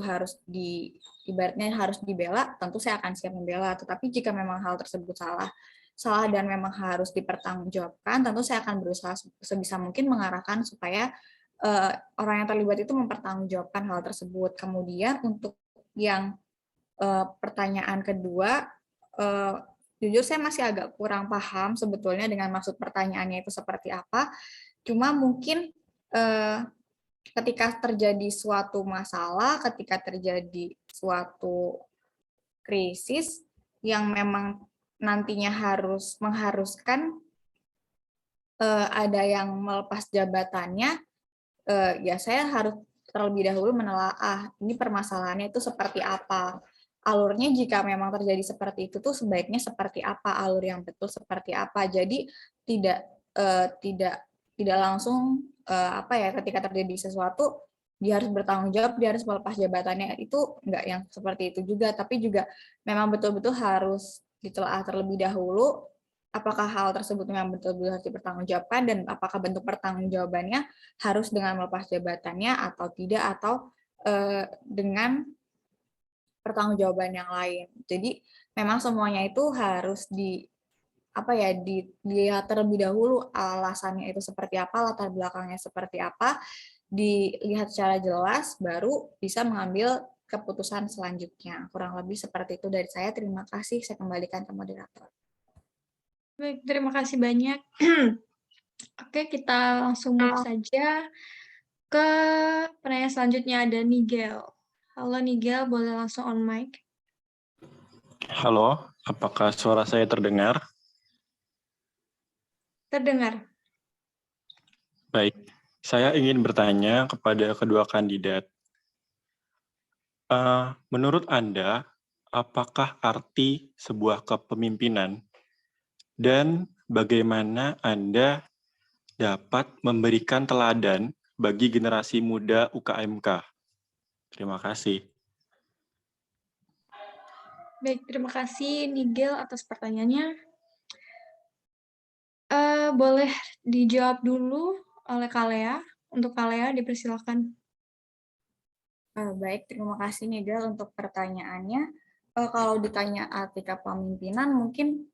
ibaratnya harus dibela, tentu saya akan siap membela. Tetapi jika memang hal tersebut salah dan memang harus dipertanggungjawabkan, tentu saya akan berusaha sebisa mungkin mengarahkan supaya orang yang terlibat itu mempertanggungjawabkan hal tersebut. Kemudian untuk yang pertanyaan kedua, jujur saya masih agak kurang paham sebetulnya dengan maksud pertanyaannya itu seperti apa. Cuma mungkin ketika terjadi suatu masalah, ketika terjadi suatu krisis yang memang nantinya harus mengharuskan ada yang melepas jabatannya, ya saya harus terlebih dahulu menelaah ini permasalahannya itu seperti apa. Alurnya jika memang terjadi seperti itu tuh sebaiknya seperti apa, alur yang betul seperti apa. Jadi tidak langsung apa ya, ketika terjadi sesuatu dia harus bertanggung jawab, dia harus melepas jabatannya, itu enggak yang seperti itu juga, tapi juga memang betul-betul harus ditelaah terlebih dahulu apakah hal tersebut memang betul-betul harus dipertanggungjawabkan dan apakah bentuk pertanggungjawabannya harus dengan melepas jabatannya atau tidak, atau dengan pertanggungjawaban yang lain. Jadi memang semuanya itu harus dilihat terlebih dahulu alasannya itu seperti apa, latar belakangnya seperti apa, dilihat secara jelas, baru bisa mengambil keputusan selanjutnya. Kurang lebih seperti itu dari saya. Terima kasih. Saya kembalikan ke moderator. Baik, terima kasih banyak. Oke, kita langsung move saja ke penanya selanjutnya, ada Nigel. Halo Nigel, boleh langsung on mic. Halo, apakah suara saya terdengar? Terdengar. Baik, saya ingin bertanya kepada kedua kandidat. Menurut Anda, apakah arti sebuah kepemimpinan dan bagaimana Anda dapat memberikan teladan bagi generasi muda UKMK? Terima kasih. Baik, terima kasih Nigel atas pertanyaannya. Boleh dijawab dulu oleh Kalea. Untuk Kalea, dipersilakan. Baik, terima kasih Nigel untuk pertanyaannya. Kalau ditanya arti kepemimpinan, mungkin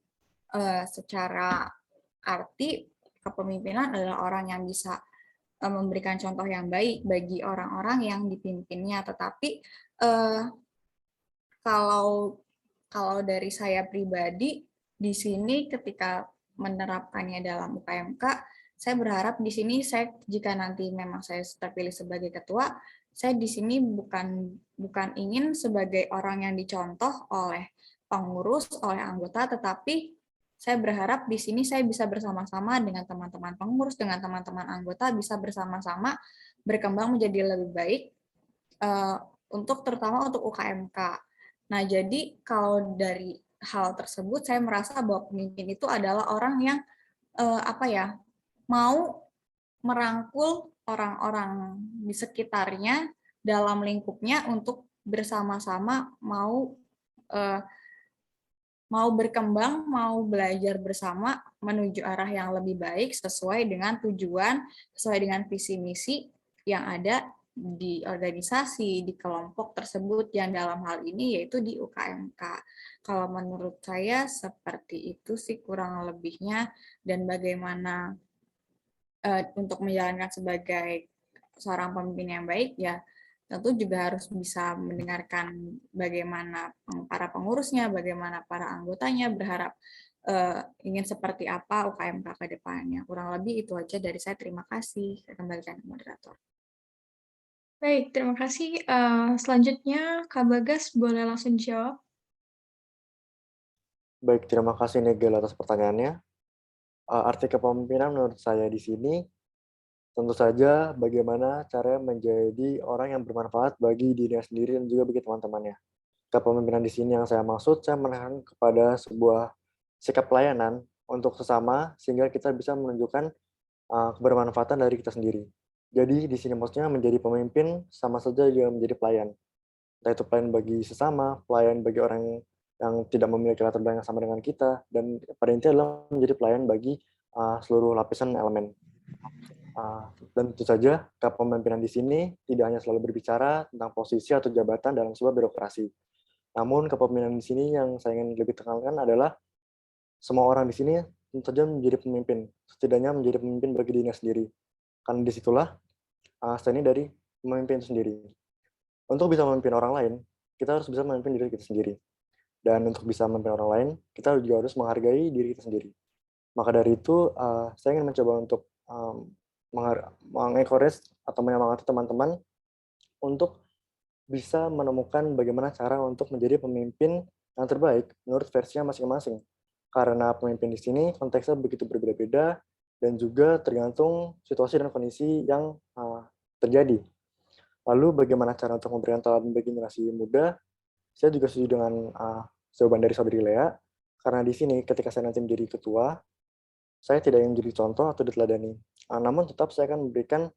secara arti kepemimpinan adalah orang yang bisa memberikan contoh yang baik bagi orang-orang yang dipimpinnya. Tetapi kalau dari saya pribadi, di sini ketika menerapkannya dalam UKMK, saya berharap di sini jika nanti memang saya terpilih sebagai ketua, saya di sini bukan ingin sebagai orang yang dicontoh oleh pengurus, oleh anggota, tetapi saya berharap di sini saya bisa bersama-sama dengan teman-teman pengurus, dengan teman-teman anggota, bisa bersama-sama berkembang menjadi lebih baik, terutama untuk UKMK. Nah, jadi kalau dari hal tersebut, saya merasa bahwa pemimpin itu adalah orang yang mau merangkul orang-orang di sekitarnya dalam lingkupnya untuk bersama-sama mau berkembang, mau belajar bersama menuju arah yang lebih baik sesuai dengan tujuan, sesuai dengan visi misi yang ada di organisasi, di kelompok tersebut, yang dalam hal ini yaitu di UKMK. Kalau menurut saya seperti itu sih kurang lebihnya, dan bagaimana untuk menjalankan sebagai seorang pemimpin yang baik, ya tentu juga harus bisa mendengarkan bagaimana para pengurusnya, bagaimana para anggotanya berharap ingin seperti apa UKMK ke depannya. Kurang lebih itu aja dari saya. Terima kasih. Saya kembalikan ke moderator. Baik, terima kasih. Selanjutnya, Kak Bagas boleh langsung jawab. Baik, terima kasih Nigel atas pertanyaannya. Arti kepemimpinan menurut saya di sini tentu saja bagaimana cara menjadi orang yang bermanfaat bagi dirinya sendiri dan juga bagi teman-temannya. Kepemimpinan di sini yang saya maksud, saya menekan kepada sebuah sikap pelayanan untuk sesama sehingga kita bisa menunjukkan kebermanfaatan dari kita sendiri. Jadi di sini maksudnya menjadi pemimpin sama saja juga menjadi pelayan. Entah itu pelayan bagi sesama, pelayan bagi orang yang tidak memiliki latar belakang yang sama dengan kita, dan pada intinya adalah menjadi pelayan bagi seluruh lapisan elemen. Dan tentu saja kepemimpinan di sini tidak hanya selalu berbicara tentang posisi atau jabatan dalam sebuah birokrasi. Namun kepemimpinan di sini yang saya ingin lebih tekankan adalah semua orang di sini tentu saja menjadi pemimpin, setidaknya menjadi pemimpin bagi dirinya sendiri. Karena disitulah ini dari memimpin sendiri. Untuk bisa memimpin orang lain, kita harus bisa memimpin diri kita sendiri. Dan untuk bisa memimpin orang lain, kita juga harus menghargai diri kita sendiri. Maka dari itu, saya ingin mencoba untuk mengencourage atau menyemangati teman-teman untuk bisa menemukan bagaimana cara untuk menjadi pemimpin yang terbaik menurut versinya masing-masing. Karena pemimpin di sini konteksnya begitu berbeda-beda dan juga tergantung situasi dan kondisi yang terjadi. Lalu bagaimana cara untuk memberikan teladan bagi generasi muda? Saya juga setuju dengan jawaban dari saudari Lea, karena di sini ketika saya nanti menjadi ketua, saya tidak ingin menjadi contoh atau diteladani. Namun tetap saya akan memberikan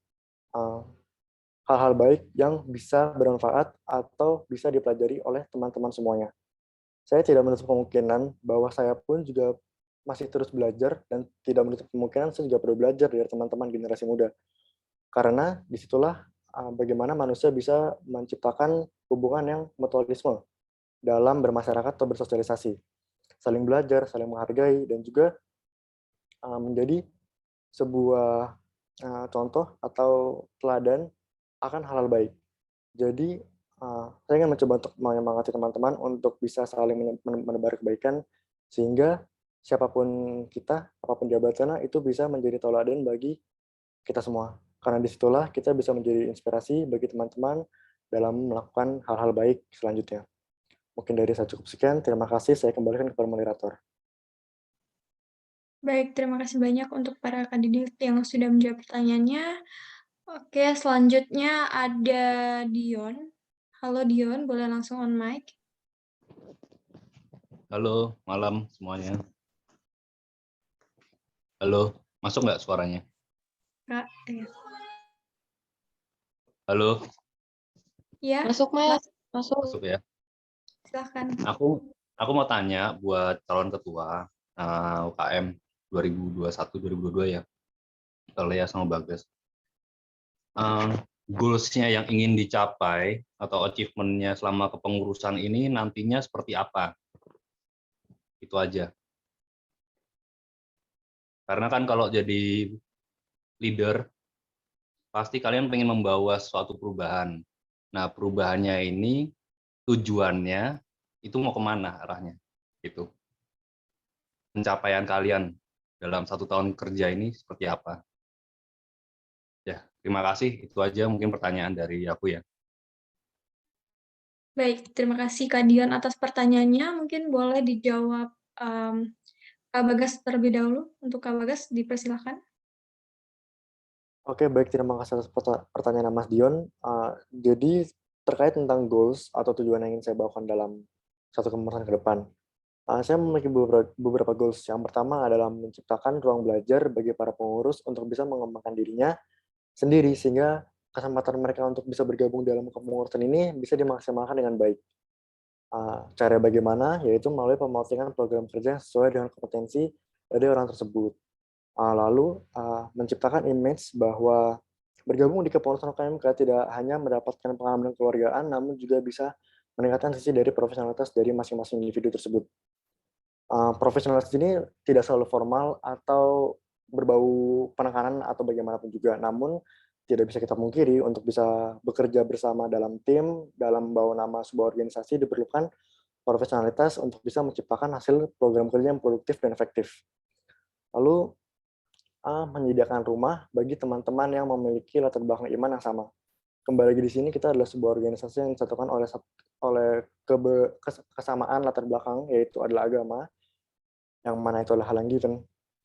hal-hal baik yang bisa bermanfaat atau bisa dipelajari oleh teman-teman semuanya. Saya tidak menutup kemungkinan bahwa saya pun juga masih terus belajar dan tidak menutup kemungkinan saya juga perlu belajar dari teman-teman generasi muda. Karena disitulah bagaimana manusia bisa menciptakan hubungan yang mutualisme dalam bermasyarakat atau bersosialisasi. Saling belajar, saling menghargai, dan juga menjadi sebuah contoh atau teladan akan hal-hal baik. Jadi saya ingin mencoba untuk menyemangati teman-teman untuk bisa saling menebar kebaikan sehingga siapapun kita, apapun jabatannya itu bisa menjadi teladan bagi kita semua. Karena disitulah kita bisa menjadi inspirasi bagi teman-teman dalam melakukan hal-hal baik selanjutnya. Mungkin dari saya cukup sekian. Terima kasih. Saya kembalikan kepada moderator. Baik, terima kasih banyak untuk para kandidat yang sudah menjawab pertanyaannya. Oke, selanjutnya ada Dion. Halo Dion, boleh langsung on mic. Halo, malam semuanya. Halo, masuk nggak suaranya? Kak, Halo. Ya, Masuk, Mas. Masuk ya. Silahkan. Aku mau tanya buat calon ketua UKM 2021-2022 ya, Lea sama Bagas. Goals-nya yang ingin dicapai atau achievement-nya selama kepengurusan ini nantinya seperti apa? Itu aja. Karena kan kalau jadi leader, pasti kalian pengen membawa suatu perubahan. Nah, perubahannya ini tujuannya itu mau kemana arahnya? Gitu. Pencapaian kalian dalam 1 tahun kerja ini seperti apa? Ya, terima kasih. Itu aja mungkin pertanyaan dari aku ya. Baik, terima kasih Kak Dion atas pertanyaannya. Mungkin boleh dijawab Kak Bagas terlebih dahulu. Untuk Kak Bagas, dipersilakan. Oke, baik. Terima kasih atas pertanyaan Mas Dion. Jadi terkait tentang goals atau tujuan yang ingin saya bawakan dalam satu kepengurusan ke depan. Saya memiliki beberapa goals. Yang pertama adalah menciptakan ruang belajar bagi para pengurus untuk bisa mengembangkan dirinya sendiri, sehingga kesempatan mereka untuk bisa bergabung dalam kepengurusan ini bisa dimaksimalkan dengan baik. Cara bagaimana? Yaitu melalui pematingan program kerja sesuai dengan kompetensi dari orang tersebut. Lalu menciptakan image bahwa bergabung di kepengurusan UKMK tidak hanya mendapatkan pengalaman keluargaan, namun juga bisa meningkatkan sisi dari profesionalitas dari masing-masing individu tersebut. Profesionalitas ini tidak selalu formal atau berbau penekanan atau bagaimanapun juga, namun tidak bisa kita pungkiri untuk bisa bekerja bersama dalam tim, dalam membawa nama sebuah organisasi diperlukan profesionalitas untuk bisa menciptakan hasil program kerja yang produktif dan efektif. Lalu menyediakan rumah bagi teman-teman yang memiliki latar belakang iman yang sama. Kembali lagi di sini kita adalah sebuah organisasi yang disatukan oleh kesamaan latar belakang, yaitu adalah agama, yang mana itu adalah hal yang given.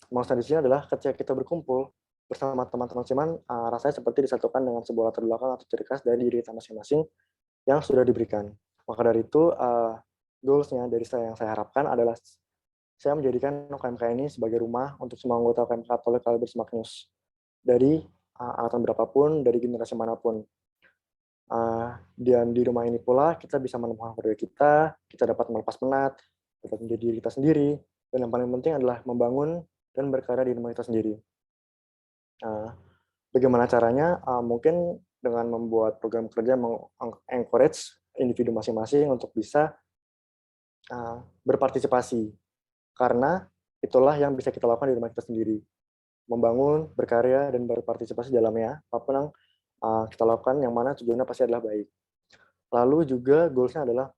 Maksudnya di sini adalah ketika kita berkumpul bersama teman-teman seiman, rasanya seperti disatukan dengan sebuah latar belakang atau ciri khas dari diri kita masing-masing yang sudah diberikan. Maka dari itu, goals-nya dari saya yang saya harapkan adalah saya menjadikan UKMK ini sebagai rumah untuk semua anggota UKMK Katolik Albert Magnus dari angkatan berapapun, dari generasi manapun. Dan di rumah ini pula kita bisa menemukan keluarga kita dapat melepas penat, dapat menjadi diri kita sendiri, dan yang paling penting adalah membangun dan berkarya di rumah kita sendiri. Bagaimana caranya? Mungkin dengan membuat program kerja encourage individu masing-masing untuk bisa berpartisipasi. Karena itulah yang bisa kita lakukan di rumah kita sendiri. Membangun, berkarya, dan berpartisipasi dalamnya, apapun yang kita lakukan, yang mana tujuannya pasti adalah baik. Lalu juga goals-nya adalah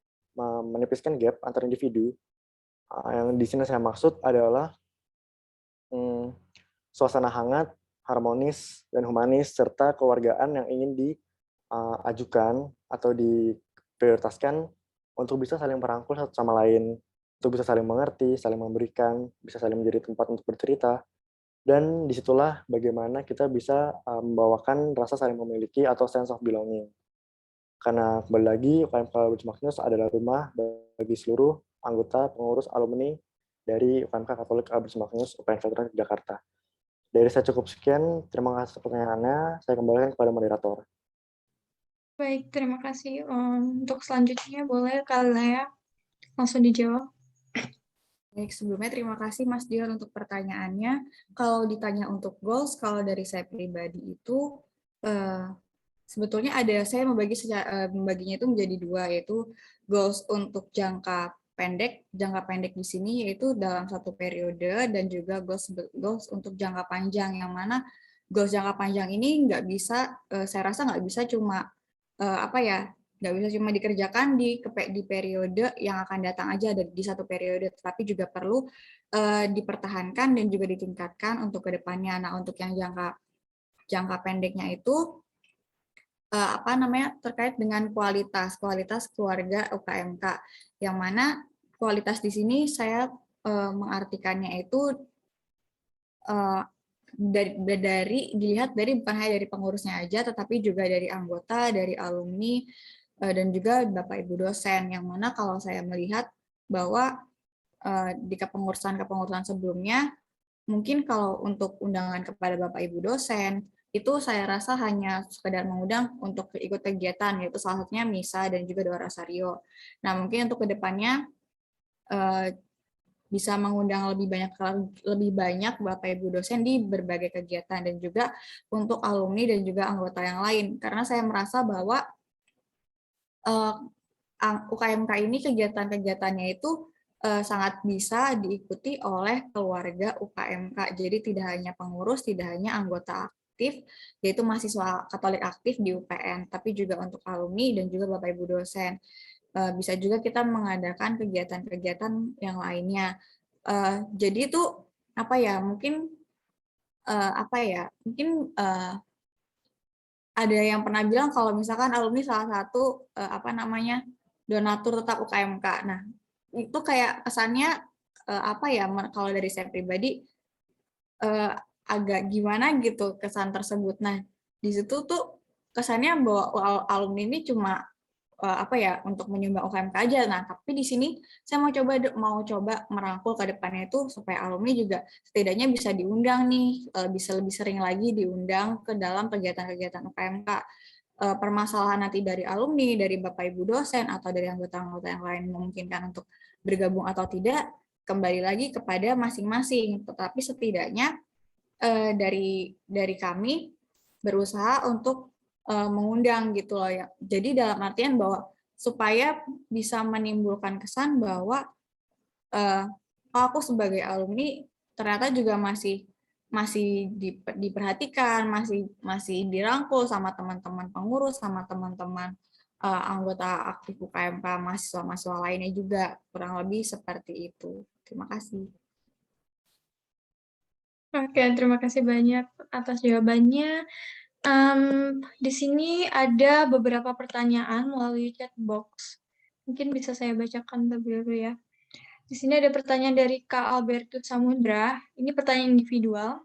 menipiskan gap antar individu. Yang di sini saya maksud adalah suasana hangat harmonis, dan humanis, serta keluargaan yang ingin diajukan atau diprioritaskan untuk bisa saling merangkul satu sama lain, untuk bisa saling mengerti, saling memberikan, bisa saling menjadi tempat untuk bercerita, dan disitulah bagaimana kita bisa membawakan rasa saling memiliki atau sense of belonging. Karena kembali lagi, UKMK Albertus Magnus adalah rumah bagi seluruh anggota, pengurus, alumni dari UKMK Katolik Albertus Magnus UPN Veteran Jakarta. Dari saya cukup sekian, terima kasih pertanyaannya, saya kembalikan kepada moderator. Baik, terima kasih. Untuk selanjutnya boleh Kak Lea langsung dijawab. Baik, sebelumnya terima kasih Mas Dion untuk pertanyaannya. Kalau ditanya untuk goals, kalau dari saya pribadi itu sebetulnya saya membaginya itu menjadi dua, yaitu goals untuk jangka pendek di sini yaitu dalam satu periode, dan juga goals untuk jangka panjang, yang mana goals jangka panjang ini saya rasa nggak bisa cuma nggak bisa cuma dikerjakan di periode yang akan datang aja di satu periode, tapi juga perlu dipertahankan dan juga ditingkatkan untuk kedepannya. Nah, untuk yang jangka pendeknya itu terkait dengan kualitas keluarga UKMK, yang mana kualitas di sini saya mengartikannya itu dilihat dari bukan hanya dari pengurusnya aja, tetapi juga dari anggota, dari alumni, dan juga Bapak Ibu dosen, yang mana kalau saya melihat bahwa di kepengurusan sebelumnya, mungkin kalau untuk undangan kepada Bapak Ibu dosen, itu saya rasa hanya sekedar mengundang untuk ikut kegiatan, yaitu salah satunya misa dan juga doa rosario. Nah, mungkin untuk kedepannya bisa mengundang lebih banyak Bapak Ibu dosen di berbagai kegiatan, dan juga untuk alumni dan juga anggota yang lain, karena saya merasa bahwa UKMK ini kegiatan-kegiatannya itu sangat bisa diikuti oleh keluarga UKMK. Jadi tidak hanya pengurus, tidak hanya anggota aktif, yaitu mahasiswa Katolik aktif di UPN, tapi juga untuk alumni dan juga Bapak Ibu dosen. Bisa juga kita mengadakan kegiatan-kegiatan yang lainnya. Jadi itu mungkin ada yang pernah bilang kalau misalkan alumni salah satu donatur tetap UKMK. Nah, itu kayak kesannya kalau dari saya pribadi agak gimana gitu kesan tersebut. Nah, di situ tuh kesannya bahwa alumni ini cuma untuk menyumbang UKMK aja. Nah, tapi di sini saya mau coba merangkul ke depannya itu supaya alumni juga setidaknya bisa diundang nih, bisa lebih sering lagi diundang ke dalam kegiatan-kegiatan UKMK. Permasalahan nanti dari alumni, dari Bapak Ibu dosen, atau dari anggota-anggota yang lain memungkinkan untuk bergabung atau tidak, kembali lagi kepada masing-masing. Tetapi setidaknya dari kami berusaha untuk mengundang gitu loh ya. Jadi dalam artian bahwa supaya bisa menimbulkan kesan bahwa aku sebagai alumni ternyata juga masih diperhatikan, masih dirangkul sama teman-teman pengurus, sama teman-teman anggota aktif UKMK, mahasiswa-mahasiswa lainnya juga, kurang lebih seperti itu. Terima kasih. Oke, terima kasih banyak atas jawabannya. Di sini ada beberapa pertanyaan melalui chat box. Mungkin bisa saya bacakan terlebih dahulu ya. Di sini ada pertanyaan dari Kak Albertus Samudra. Ini pertanyaan individual.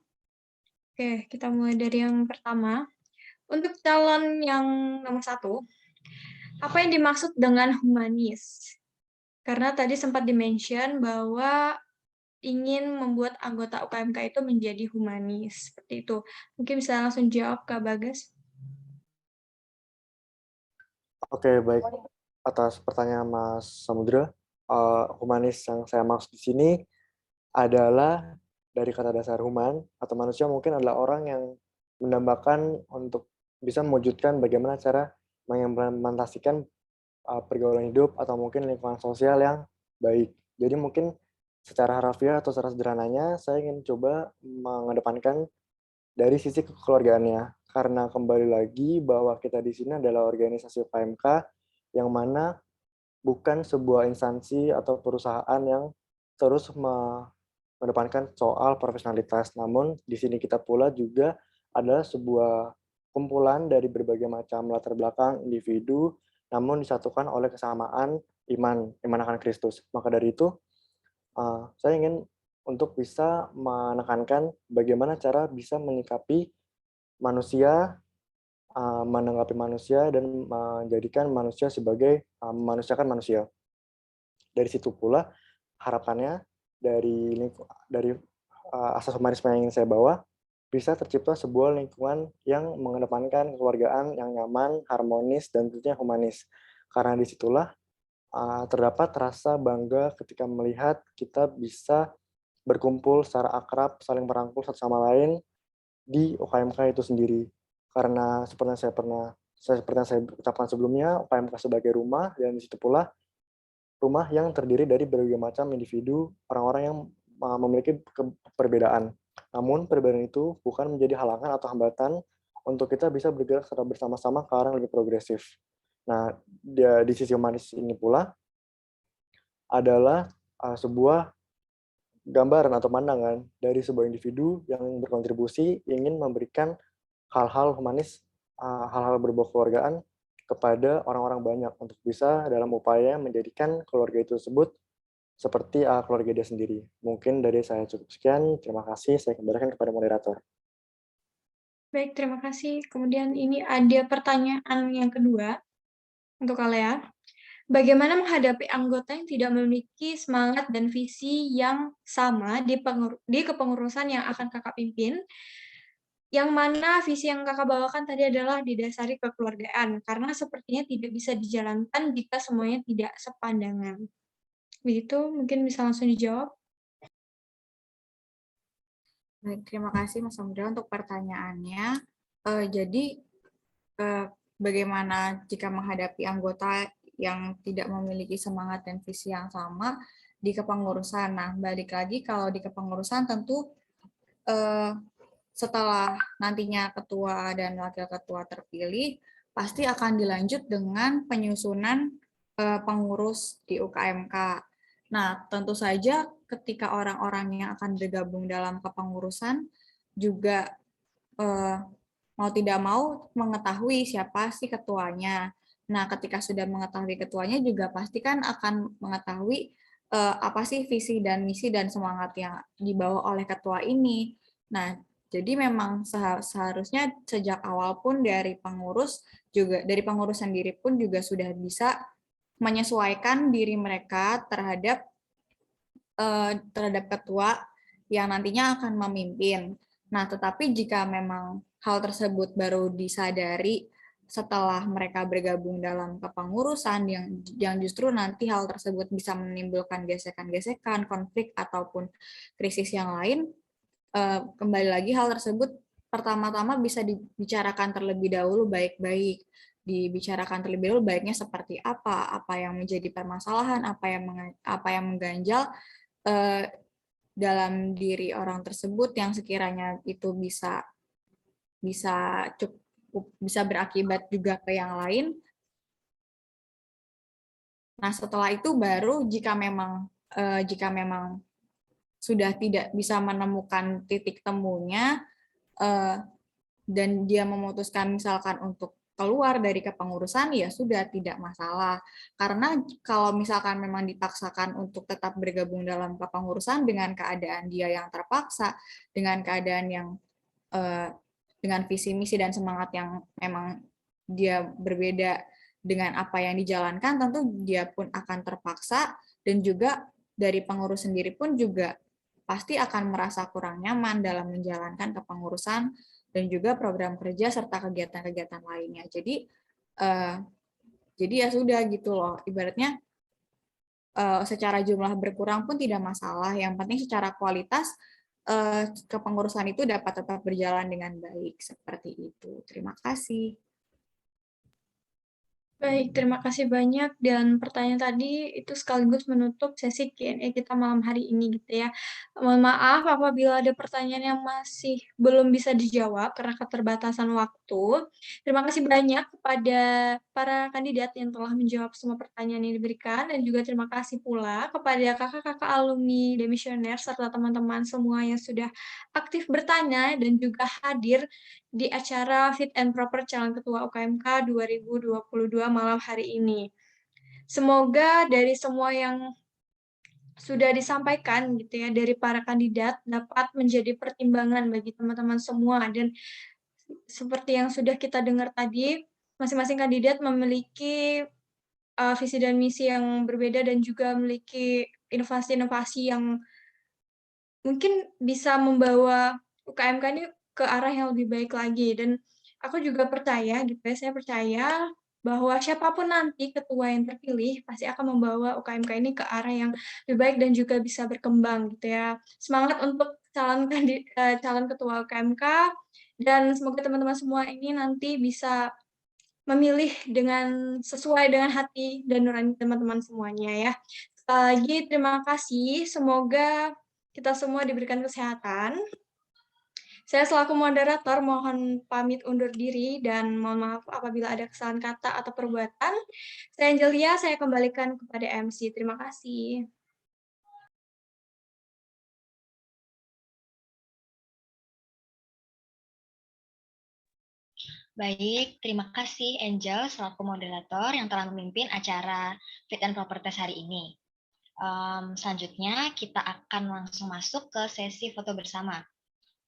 Oke, kita mulai dari yang pertama. Untuk calon yang nomor 1, apa yang dimaksud dengan humanis? Karena tadi sempat di-mention bahwa ingin membuat anggota UKMK itu menjadi humanis, seperti itu. Mungkin bisa langsung jawab Kak Bagas. Oke, baik. Atas pertanyaan Mas Samudra, humanis yang saya maksud di sini adalah dari kata dasar human atau manusia, mungkin adalah orang yang mendambakan untuk bisa mewujudkan bagaimana cara mengimplementasikan pergaulan hidup atau mungkin lingkungan sosial yang baik. Jadi mungkin secara harafiah atau secara sederhananya saya ingin coba mengedepankan dari sisi kekeluargaannya, karena kembali lagi bahwa kita di sini adalah organisasi UKMK yang mana bukan sebuah instansi atau perusahaan yang terus mengedepankan soal profesionalitas, namun di sini kita pula juga adalah sebuah kumpulan dari berbagai macam latar belakang individu, namun disatukan oleh kesamaan iman akan Kristus. Maka dari itu, saya ingin untuk bisa menekankan bagaimana cara bisa menyikapi manusia, menanggapi manusia, dan menjadikan manusia sebagai memanusiakan manusia. Dari situ pula harapannya dari asas humanisme yang ingin saya bawa, bisa tercipta sebuah lingkungan yang mengedepankan kekeluargaan yang nyaman, harmonis, dan tentunya humanis. Karena disitulah terdapat rasa bangga ketika melihat kita bisa berkumpul secara akrab, saling merangkul satu sama lain di UKMK itu sendiri. Karena seperti yang saya ucapkan sebelumnya, UKMK sebagai rumah, dan di situ pula rumah yang terdiri dari berbagai macam individu, orang-orang yang memiliki perbedaan. Namun perbedaan itu bukan menjadi halangan atau hambatan untuk kita bisa bergerak secara bersama-sama ke arah yang lebih progresif. Nah, di sisi humanis ini pula adalah sebuah gambaran atau pandangan dari sebuah individu yang berkontribusi ingin memberikan hal-hal humanis, hal-hal berbau keluargaan kepada orang-orang banyak untuk bisa dalam upaya menjadikan keluarga itu tersebut seperti keluarga dia sendiri. Mungkin dari saya cukup sekian. Terima kasih. Saya kembalikan kepada moderator. Baik, terima kasih. Kemudian ini ada pertanyaan yang kedua untuk kalian. Bagaimana menghadapi anggota yang tidak memiliki semangat dan visi yang sama di kepengurusan yang akan kakak pimpin? Yang mana visi yang kakak bawakan tadi adalah didasari kekeluargaan, karena sepertinya tidak bisa dijalankan jika semuanya tidak sepandangan. Begitu, mungkin bisa langsung dijawab. Baik, terima kasih Mas Samudra untuk pertanyaannya. Jadi, bagaimana jika menghadapi anggota yang tidak memiliki semangat dan visi yang sama di kepengurusan? Nah, balik lagi kalau di kepengurusan tentu setelah nantinya ketua dan wakil ketua terpilih, pasti akan dilanjut dengan penyusunan pengurus di UKMK. Nah, tentu saja ketika orang-orang yang akan bergabung dalam kepengurusan juga mau tidak mau mengetahui siapa sih ketuanya. Nah, ketika sudah mengetahui ketuanya juga pasti kan akan mengetahui apa sih visi dan misi dan semangat yang dibawa oleh ketua ini. Nah, jadi memang seharusnya sejak awal pun dari pengurus sendiri pun juga sudah bisa menyesuaikan diri mereka terhadap ketua yang nantinya akan memimpin. Nah, tetapi jika memang hal tersebut baru disadari setelah mereka bergabung dalam kepengurusan yang justru nanti hal tersebut bisa menimbulkan gesekan-gesekan, konflik ataupun krisis yang lain, kembali lagi hal tersebut pertama-tama bisa dibicarakan terlebih dahulu baik-baik, dibicarakan terlebih dahulu baiknya seperti apa yang menjadi permasalahan, apa yang mengganjal dalam diri orang tersebut yang sekiranya itu bisa berakibat juga ke yang lain. Nah, setelah itu baru jika memang sudah tidak bisa menemukan titik temunya dan dia memutuskan misalkan untuk keluar dari kepengurusan, ya sudah tidak masalah. Karena kalau misalkan memang dipaksakan untuk tetap bergabung dalam kepengurusan dengan keadaan dia yang terpaksa, dengan keadaan yang dengan visi misi dan semangat yang memang dia berbeda dengan apa yang dijalankan, tentu dia pun akan terpaksa, dan juga dari pengurus sendiri pun juga pasti akan merasa kurang nyaman dalam menjalankan kepengurusan dan juga program kerja serta kegiatan-kegiatan lainnya. Jadi ya sudah gitu loh, ibaratnya secara jumlah berkurang pun tidak masalah, yang penting secara kualitas kepengurusan itu dapat tetap berjalan dengan baik, seperti itu. Terima kasih. Baik, terima kasih banyak, dan pertanyaan tadi itu sekaligus menutup sesi Q&A kita malam hari ini gitu ya. Mohon maaf apabila ada pertanyaan yang masih belum bisa dijawab karena keterbatasan waktu. Terima kasih banyak kepada para kandidat yang telah menjawab semua pertanyaan yang diberikan, dan juga terima kasih pula kepada kakak-kakak alumni Demisioner serta teman-teman semua yang sudah aktif bertanya dan juga hadir di acara Fit and Proper Calon Ketua UKMK 2022 malam hari ini. Semoga dari semua yang sudah disampaikan gitu ya dari para kandidat dapat menjadi pertimbangan bagi teman-teman semua, dan seperti yang sudah kita dengar tadi, masing-masing kandidat memiliki visi dan misi yang berbeda dan juga memiliki inovasi-inovasi yang mungkin bisa membawa UKMK ini ke arah yang lebih baik lagi. Dan aku juga percaya gitu ya, saya percaya bahwa siapapun nanti ketua yang terpilih pasti akan membawa UKMK ini ke arah yang lebih baik dan juga bisa berkembang gitu ya. Semangat untuk calon ketua UKMK, dan semoga teman-teman semua ini nanti bisa memilih dengan sesuai dengan hati dan nurani teman-teman semuanya ya. Sekali lagi terima kasih, semoga kita semua diberikan kesehatan. Saya selaku moderator mohon pamit undur diri dan mohon maaf apabila ada kesalahan kata atau perbuatan. Saya Angelia, saya kembalikan kepada MC. Terima kasih. Baik, terima kasih Angel selaku moderator yang telah memimpin acara Fit and Proper Test hari ini. Selanjutnya kita akan langsung masuk ke sesi foto bersama.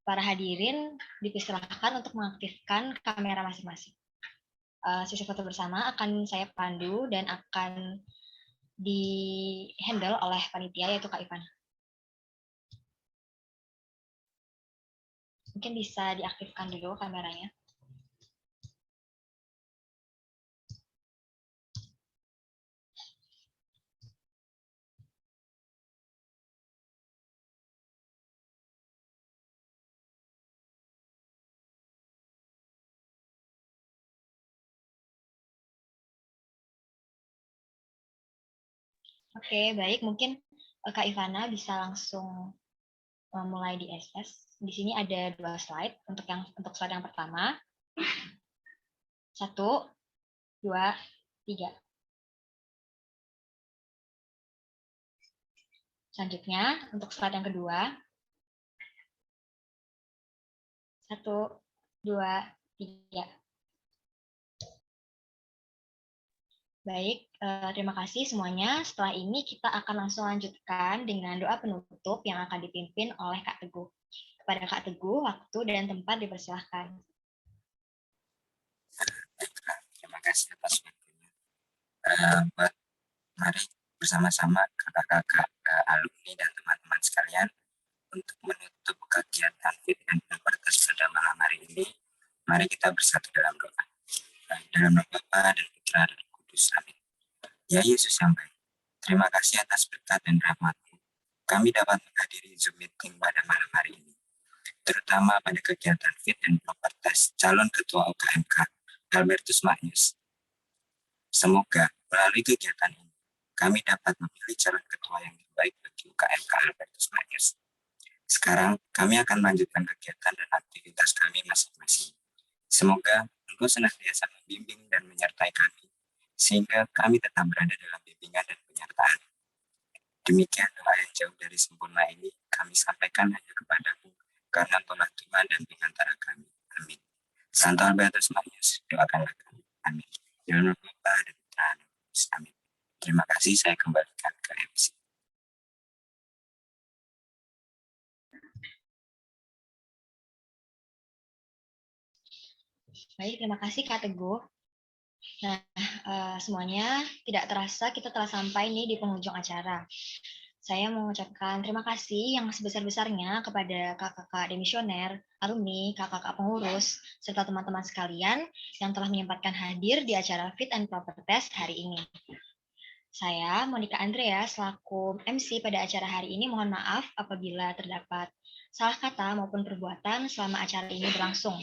Para hadirin dipersilahkan untuk mengaktifkan kamera masing-masing. Sesi foto bersama akan saya pandu dan akan di-handle oleh panitia yaitu Kak Ivan. Mungkin bisa diaktifkan dulu kameranya. Oke, baik. Mungkin Kak Ivana bisa langsung mulai di SS. Di sini ada 2 slide untuk slide yang pertama. 1, 2, 3. Selanjutnya untuk slide yang kedua. 1, 2, 3. Baik, terima kasih semuanya. Setelah ini kita akan langsung lanjutkan dengan doa penutup yang akan dipimpin oleh Kak Teguh. Kepada Kak Teguh, waktu dan tempat dipersilahkan. Terima kasih atas waktunya. Mari bersama-sama kakak-kakak alumni dan teman-teman sekalian untuk menutup kegiatan Fit and Proper Test pada malam hari ini. Mari kita bersatu dalam doa. Dalam nama Bapa dan Putra dan Kudus. Amin. Ya Yesus yang baik, terima kasih atas berkat dan rahmat-Mu. Kami dapat menghadiri Zoom meeting pada malam hari ini, terutama pada kegiatan Fit and Proper Test calon ketua UKMK Albertus Magnus. Semoga melalui kegiatan ini kami dapat memilih calon ketua yang terbaik bagi UKMK Albertus Magnus. Sekarang kami akan melanjutkan kegiatan dan aktivitas kami masing-masing. Semoga Engkau senantiasa membimbing dan menyertai kami, sehingga kami tetap berada dalam bimbingan dan penyertaan. Demikian doa yang jauh dari sempurna ini kami sampaikan hanya kepadamu, karena Engkaulah Tuhan dan pengantara kami. Amin. Santo Albertus Magnus, doakanlah kami. Amin. Dalam nama Bapa dan Putra dan Kudus. Amin. Terima kasih, saya kembalikan ke MC. Baik, terima kasih Kak Teguh. Nah, semuanya tidak terasa kita telah sampai nih di penghujung acara. Saya mengucapkan terima kasih yang sebesar-besarnya kepada kakak-kakak demisioner, alumni, kakak-kakak pengurus, serta teman-teman sekalian yang telah menyempatkan hadir di acara Fit and Proper Test hari ini. Saya, Monica Andrea, selaku MC pada acara hari ini, mohon maaf apabila terdapat salah kata maupun perbuatan selama acara ini berlangsung.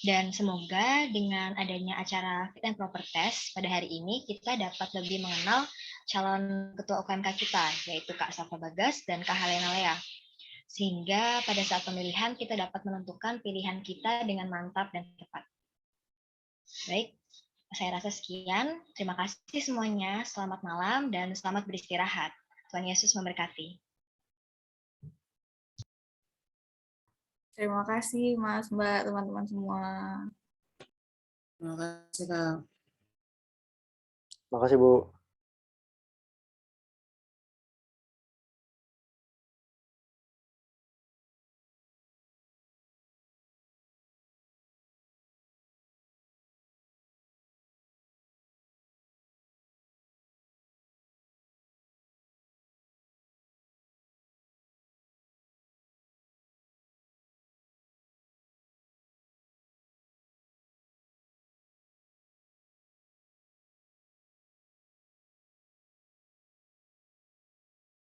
Dan semoga dengan adanya acara Fit and Proper Test pada hari ini, kita dapat lebih mengenal calon ketua UKMK kita, yaitu Kak Safa Bagas dan Kak Helena Lea. Sehingga pada saat pemilihan, kita dapat menentukan pilihan kita dengan mantap dan tepat. Baik, saya rasa sekian. Terima kasih semuanya. Selamat malam dan selamat beristirahat. Tuhan Yesus memberkati. Terima kasih Mas, Mbak, teman-teman semua. Terima kasih, Kak. Makasih Bu.